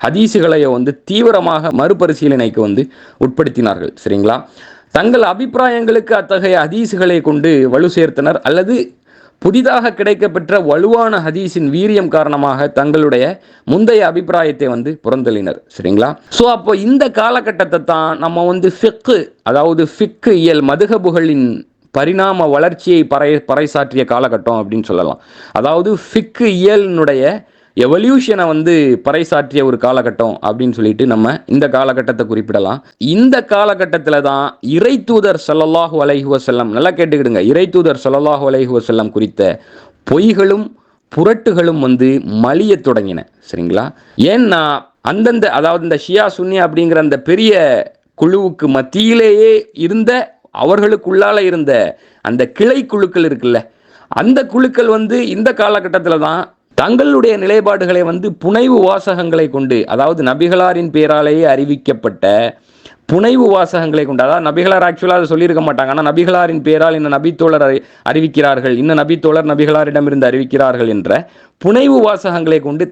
ஹதீஸுகளையோ வந்து தீவிரமாக மறுபரிசீலனைக்கு வந்து உட்படுத்தினார்கள். சரிங்களா? தங்கள் அபிப்பிராயங்களுக்கு அத்தகைய ஹதீஸுகளை கொண்டு வலு சேர்த்தனர், அல்லது புதிதாக கிடைக்கப்பெற்ற வலுவான ஹதீஸின் வீரியம் காரணமாக தங்களுடைய முந்தைய அபிப்பிராயத்தை வந்து புறந்தள்ளினர். சரிங்களா? ஸோ அப்போ இந்த காலகட்டத்தை தான் நம்ம வந்து ஃபிக்கு, அதாவது ஃபிக்கு இயல் மதுஹபுகளின் பரிணாம வளர்ச்சியை பறைசாற்றிய காலகட்டம் அப்படின்னு சொல்லலாம். அதாவது ஃபிக்கு இயலினுடைய எவல்யூஷனை வந்து பறைசாற்றிய ஒரு காலகட்டம் அப்படின்னு சொல்லிட்டு நம்ம இந்த காலகட்டத்தை குறிப்பிடலாம். இந்த காலகட்டத்தில் தான் இறை தூதர் ஸல்லல்லாஹு அலைஹி வஸல்லம், நல்லா கேட்டுக்கிடுங்க, இறை தூதர் ஸல்லல்லாஹு அலைஹி வஸல்லம் குறித்த பொய்களும் புரட்டுகளும் வந்து மலிய தொடங்கின. சரிங்களா? ஏன்னா அந்தந்த, அதாவது இந்த ஷியா சுன்னி அப்படிங்கிற அந்த பெரிய குழுவுக்கு மத்தியிலேயே இருந்த, அவர்களுக்குள்ளால இருந்த அந்த கிளை குழுக்கள் இருக்குல்ல, அந்த குழுக்கள் வந்து இந்த காலகட்டத்தில் தான் தங்களுடைய நிலைப்பாடுகளை வந்து புனைவு வாசகங்களை கொண்டு, அதாவது நபிகளாரின் பேராலேயே அறிவிக்கப்பட்ட புனைவு வாசகங்களை கொண்டு, அதாவது நபிகளார் ஆக்சுவலாக அதை சொல்லியிருக்க மாட்டாங்க, ஆனால் நபிகளாரின் பேரால் இன்ன நபித்தோழர் அறிவிக்கிறார்கள், இன்ன நபித்தோழர் நபிகளாரிடமிருந்து அறிவிக்கிறார்கள் என்ற புனைவு வாசகங்களை கொண்டு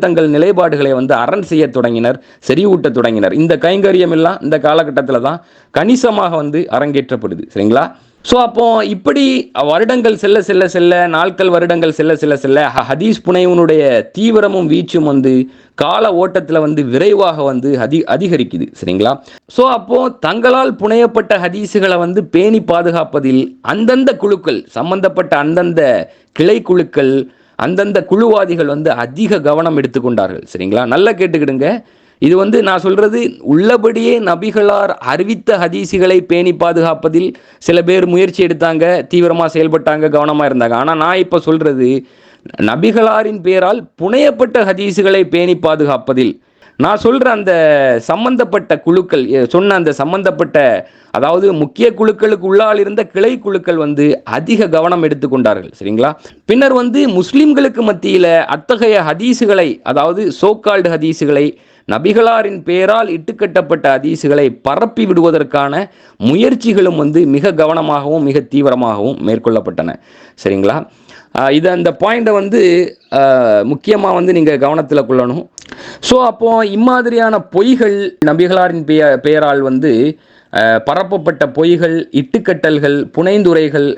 தங்கள் நிலைப்பாடுகளை வந்து அரண் செய்ய தொடங்கினர், செறிவூட்ட தொடங்கினர். இந்த கைங்கரியம் எல்லாம் இந்த காலகட்டத்தில் தான் கணிசமாக வந்து அரங்கேற்றப்படுது. சரிங்களா? ஸோ அப்போ இப்படி வருடங்கள் செல்ல செல்ல செல்ல, நாட்கள் வருடங்கள் செல்ல செல்ல செல்ல ஹதீஸ் புனைவனுடைய தீவிரமும் வீச்சும் வந்து கால ஓட்டத்தில் வந்து விரைவாக வந்து அதிகரிக்குது. சரிங்களா? ஸோ அப்போ தங்களால் புனையப்பட்ட ஹதீஸுகளை வந்து பேணி பாதுகாப்பதில் அந்தந்த குழுக்கள், சம்பந்தப்பட்ட அந்தந்த கிளை குழுக்கள், அந்தந்த குழுவாதிகள் வந்து அதிக கவனம் எடுத்துக்கொண்டார்கள். சரிங்களா? நல்லா கேட்டுக்கிடுங்க. இது வந்து நான் சொல்றது உள்ளபடியே நபிகளார் அறிவித்த ஹதீஸுகளை பேணி பாதுகாப்பதில் சில பேர் முயற்சி எடுத்தாங்க, தீவிரமாக செயல்பட்டாங்க, கவனமாக இருந்தாங்க. ஆனால் நான் இப்போ சொல்றது நபிகளாரின் பேரால் புனையப்பட்ட ஹதீஸுகளை பேணி பாதுகாப்பதில் நான் சொல்ற அந்த சம்பந்தப்பட்ட குழுக்கள் சொன்ன அந்த சம்பந்தப்பட்ட, அதாவது முக்கிய குழுக்களுக்கு உள்ளால் இருந்த கிளை குழுக்கள் வந்து அதிக கவனம் எடுத்துக்கொண்டார்கள். சரிங்களா? பின்னர் வந்து முஸ்லிம்களுக்கு மத்தியில் அத்தகைய ஹதீஸுகளை, அதாவது சோகால்டு ஹதீஸுகளை, நபிகளாரின் பேரால் இட்டுக்கட்டப்பட்ட ஹதீஸுகளை பரப்பி விடுவதற்கான முயற்சிகளும் வந்து மிக கவனமாகவும் மிக தீவிரமாகவும் மேற்கொள்ளப்பட்டன. சரிங்களா? இது அந்த பாயிண்டை வந்து முக்கியமாக வந்து நீங்கள் கவனத்தில் கொள்ளணும். ஸோ அப்போ இம்மாதிரியான பொய்கள், நபிகளாரின் பெயரால் வந்து பரப்பப்பட்ட பொய்கள், இட்டுக்கட்டல்கள், புனைந்துரைகள்,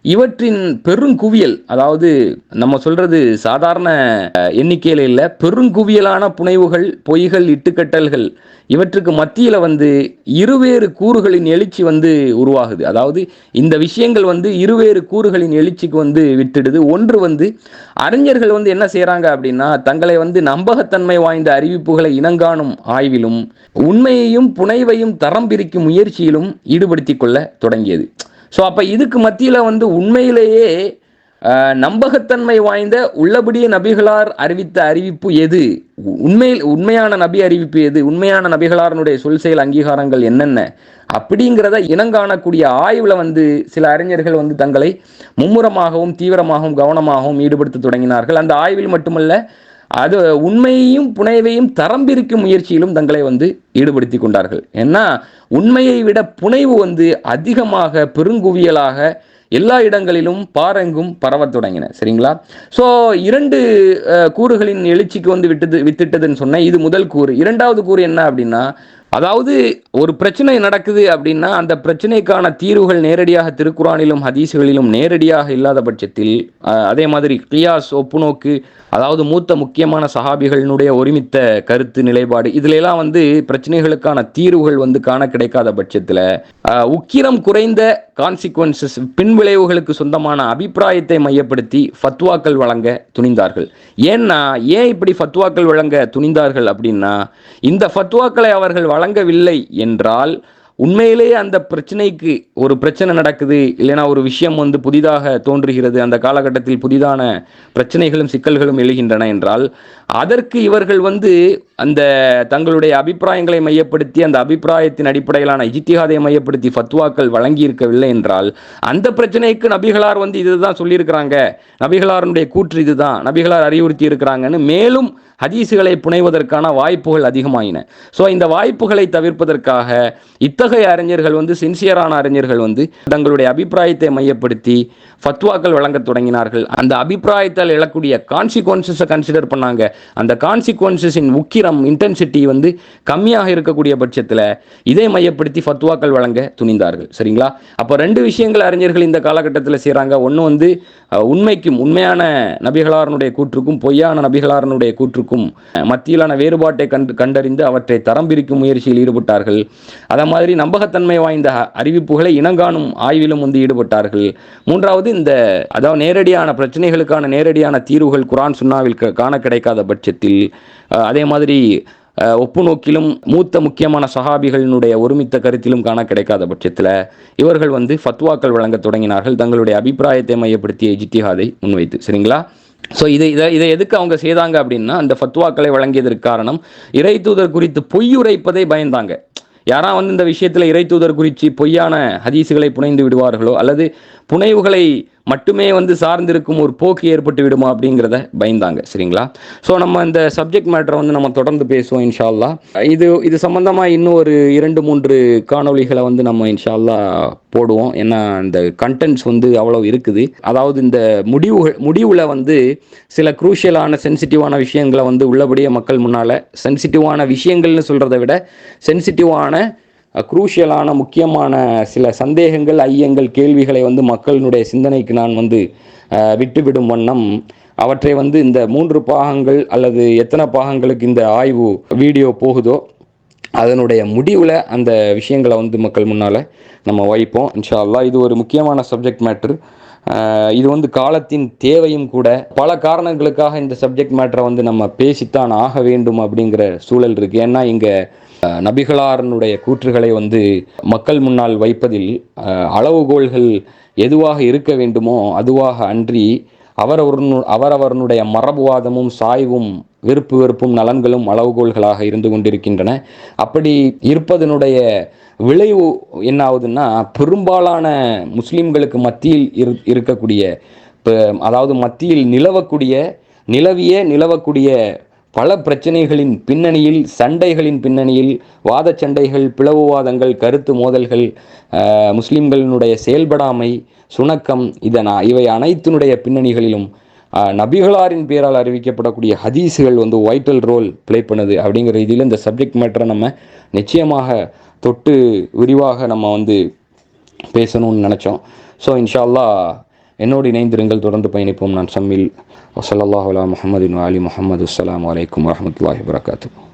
இவற்றின் பெருங்குவியல், அதாவது நம்ம சொல்றது சாதாரண எண்ணிக்கையில் இல்லை, பெருங்குவியலான புனைவுகள், பொய்கள், இட்டுக்கட்டல்கள், இவற்றுக்கு மத்தியில் வந்து இருவேறு கூறுகளின் எழுச்சி வந்து உருவாகுது. அதாவது இந்த விஷயங்கள் வந்து இருவேறு கூறுகளின் எழுச்சிக்கு வந்து விட்டுடுது. ஒன்று வந்து அறிஞர்கள் வந்து என்ன செய்கிறாங்க அப்படின்னா, தங்களை வந்து நம்பகத்தன்மை வாய்ந்த அறிவிப்புகளை இனங்காணும் ஆய்விலும் உண்மையையும் புனைவையும் தரம் பிரிக்கும் முயற்சியிலும் ஈடுபடுத்தி கொள்ள தொடங்கியது. ஸோ அப்போ இதுக்கு மத்தியில் வந்து உண்மையிலேயே நம்பகத்தன்மை வாய்ந்த, உள்ளபடியே நபிகளார் அறிவித்த அறிவிப்பு எது, உண்மையான நபி அறிவிப்பு எது, உண்மையான நபிகளாரனுடைய சொல் செயல் அங்கீகாரங்கள் என்னென்ன அப்படிங்கிறத இனங்காணக்கூடிய ஆய்வில் வந்து சில அறிஞர்கள் வந்து தங்களை மும்முரமாகவும் தீவிரமாகவும் கவனமாகவும் ஈடுபடுத்த தொடங்கினார்கள். அந்த ஆய்வில் மட்டுமல்ல, அது உண்மையையும் புனைவையும் தரம் பிரிக்கும் முயற்சியிலும் தங்களை வந்து ஈடுபடுத்தி கொண்டார்கள். ஏன்னா உண்மையை விட புனைவு வந்து அதிகமாக பெருங்குவியலாக எல்லா இடங்களிலும் பாரெங்கும் பரவ தொடங்கின. சரிங்களா? ஸோ இரண்டு கூறுகளின் எழுச்சிக்கு வந்து வித்திட்டதுன்னு சொன்னேன். இது முதல் கூறு. இரண்டாவது கூறு என்ன அப்படின்னா, அதாவது ஒரு பிரச்சனை நடக்குது அப்படின்னா அந்த பிரச்சனைக்கான தீர்வுகள் நேரடியாக திருக்குரானிலும் ஹதீஸுகளிலும் நேரடியாக இல்லாத பட்சத்தில், அதே மாதிரி கியாஸ், ஒப்புநோக்கு, அதாவது மூத்த முக்கியமான சஹாபிகளினுடைய ஒருமித்த கருத்து நிலைப்பாடு, இதுல எல்லாம் வந்து பிரச்சனைகளுக்கான தீர்வுகள் வந்து காண கிடைக்காத பட்சத்தில் உக்கிரம் குறைந்த கான்சிக்வன்சஸ், பின்விளைவுகளுக்கு சொந்தமான அபிப்பிராயத்தை மையப்படுத்தி ஃபத்வாக்கள் வழங்க துணிந்தார்கள். ஏன் இப்படி ஃபத்வாக்கள் வழங்க துணிந்தார்கள் அப்படின்னா, இந்த ஃபத்வாக்களை அவர்கள் வழங்கவில்லை என்றால் உண்மையிலேயே அந்த பிரச்சனைக்கு, ஒரு பிரச்சனை நடக்குது இல்லைனா ஒரு விஷயம் வந்து புதிதாக தோன்றுகிறது, அந்த காலகட்டத்தில் புதிதான பிரச்சனைகளும் சிக்கல்களும் எழுகின்றன என்றால் அதற்கு இவர்கள் வந்து அந்த தங்களுடைய அபிப்பிராயங்களை மையப்படுத்தி, அந்த அபிப்பிராயத்தின் அடிப்படையிலான இஜ்திஹாதை மையப்படுத்தி ஃபத்வாக்கள் வழங்கி இருக்கவில்லை என்றால் அந்த பிரச்சனைக்கு நபிகளார் வந்து இதுதான் சொல்லியிருக்கிறாங்க, நபிகளாருடைய கூற்று இதுதான், நபிகளார் அறிவுறுத்தி இருக்கிறாங்கன்னு மேலும் ஹதீஸுகளை புனைவதற்கான வாய்ப்புகள் அதிகமாயின. ஸோ இந்த வாய்ப்புகளை தவிர்ப்பதற்காக இத்தகைய அறிஞர்கள் வந்து, சின்சியரான அறிஞர்கள் வந்து தங்களுடைய அபிப்பிராயத்தை மையப்படுத்தி ஃபத்வாக்கள் வழங்க தொடங்கினார்கள். அந்த அபிப்பிராயத்தால் எழக்கூடிய கான்சிக்வன்சஸை கன்சிடர் பண்ணாங்க. அந்த கான்சிக்வன்சஸின் உக்கிரம் தீவிரம் இன்டென்சிட்டி வந்து கம்மியாக இருக்கக்கூடிய பட்சத்தில் இதை மையப்படுத்தி ஃபத்வாக்கள் வழங்க துணிந்தார்கள். சரிங்களா? அப்போ ரெண்டு விஷயங்கள் அறிஞர்கள் இந்த காலகட்டத்தில் செய்கிறாங்க. ஒன்று வந்து உண்மையான நபிகளாரனுடைய கூற்றுக்கும் பொய்யான நபிகளாரனுடைய கூற்றுக்கும் மத்தியிலான வேறுபாட்டை கண்டறிந்து அவற்றை தரம் பிரிக்கும் முயற்சியில் ஈடுபட்டார்கள். அதே மாதிரி நம்பகத்தன்மை வாய்ந்த அறிவிப்புகளை இனங்காணும் ஆய்விலும் வந்து ஈடுபட்டார்கள். மூன்றாவது, அதாவது நேரடியான பிரச்சனைகளுக்கான நேரடியான தீர்வுகள் குர்ஆன் சுன்னாவில் காண கிடைக்காத பட்சத்தில், அதே மாதிரி ஒப்பு நோக்கிலும் மூத்த முக்கியமான சஹாபிகளினுடைய ஒருமித்த கருத்திலும் காண கிடைக்காத பட்சத்தில் இவர்கள் வந்து ஃபத்வாக்கள் வழங்க தொடங்கினார்கள், தங்களுடைய அபிப்பிராயத்தை மையப்படுத்திய இஜ்திஹாதை முன்வைத்து. சரிங்களா? ஸோ இதை எதுக்கு அவங்க செய்தாங்க அப்படின்னா, அந்த ஃபத்வாக்களை வழங்கியதற்கு காரணம் இறை தூதர் குறித்து பொய்யுரைப்பதை பயந்தாங்க. யாரா வந்து இந்த விஷயத்தில் இறை தூதர் குறித்து பொய்யான ஹதீஸுகளை புனைந்து விடுவார்களோ அல்லது புனைவுகளை மட்டுமே வந்து சார்ந்திருக்கும் ஒரு போக்கு ஏற்பட்டு விடுமா அப்படிங்கிறத பயந்தாங்க. சரிங்களா? ஸோ நம்ம இந்த சப்ஜெக்ட் மேட்டரை வந்து நம்ம தொடர்ந்து பேசுவோம் இன்ஷா அல்லாஹ். இது சம்பந்தமாக இன்னும் ஒரு 2-3 காணொளிகளை வந்து நம்ம இன்ஷா அல்லாஹ் போடுவோம். ஏன்னா இந்த கண்டென்ட்ஸ் வந்து அவ்வளோ இருக்குது. அதாவது இந்த முடிவில் வந்து சில குரூஷியலான சென்சிட்டிவான விஷயங்களை வந்து உள்ளபடியே மக்கள் முன்னால், சென்சிட்டிவான விஷயங்கள்னு சொல்கிறத விட சென்சிட்டிவான குரூஷியலான முக்கியமான சில சந்தேகங்கள், ஐயங்கள், கேள்விகளை வந்து மக்களினுடைய சிந்தனைக்கு நான் வந்து விட்டுவிடும் வண்ணம் அவற்றை வந்து இந்த 3 பாகங்கள் அல்லது எத்தனை பாகங்களுக்கு இந்த ஆய்வு வீடியோ போகுதோ அதனுடைய முடிவில் அந்த விஷயங்களை வந்து மக்கள் முன்னால் நம்ம வைப்போம் இன்ஷா அல்லாஹ். இது ஒரு முக்கியமான சப்ஜெக்ட் மேட்ரு. இது வந்து காலத்தின் தேவையும் கூட. பல காரணங்களுக்காக இந்த சப்ஜெக்ட் மேட்டரை வந்து நம்ம பேசித்தான் ஆக வேண்டும் அப்படிங்கிற சூழல் இருக்குது. ஏன்னா இங்கே நபிகளாரனுடைய கூற்றுகளை வந்து மக்கள் முன்னால் வைப்பதில் அளவுகோல்கள் எதுவாக இருக்க வேண்டுமோ அதுவாக அன்றி அவரவருடைய மரபுவாதமும் சாய்வும் விருப்பு வெறுப்பும் நலன்களும் அளவுகோல்களாக இருந்து கொண்டிருக்கின்றன. அப்படி இருப்பதனுடைய விளைவு என்ன ஆகுதுன்னா, பெரும்பாலான முஸ்லிம்களுக்கு மத்தியில் இருக்கக்கூடிய, அதாவது மத்தியில் நிலவக்கூடிய பல பிரச்சனைகளின் பின்னணியில், சண்டைகளின் பின்னணியில், வாத சண்டைகள், பிளவுவாதங்கள், கருத்து மோதல்கள், முஸ்லிம்களினுடைய செயல்படாமை, சுணக்கம், இவை அனைத்தினுடைய பின்னணிகளிலும் நபிகளாரின் பேரால் அறிவிக்கப்படக்கூடிய ஹதீஸுகள் வந்து வைட்டல் ரோல் பிளே பண்ணுது. அப்படிங்கிற இதில் இந்த சப்ஜெக்ட் மேட்டரை நம்ம நிச்சயமாக தொட்டு விரிவாக நம்ம வந்து பேசணும்னு நினச்சோம். ஸோ இன்ஷா அல்லாஹ் என்னோடு இணைந்திருங்கள், தொடர்ந்து பயணிப்போம். நான் சம்மில். வஸல்லல்லாஹு அலா முஹம்மதின் வ ஆலி முஹம்மது. அஸ்ஸலாமு அலைக்கும் வரஹ்மத்துல்லாஹி வபரகாத்துஹு.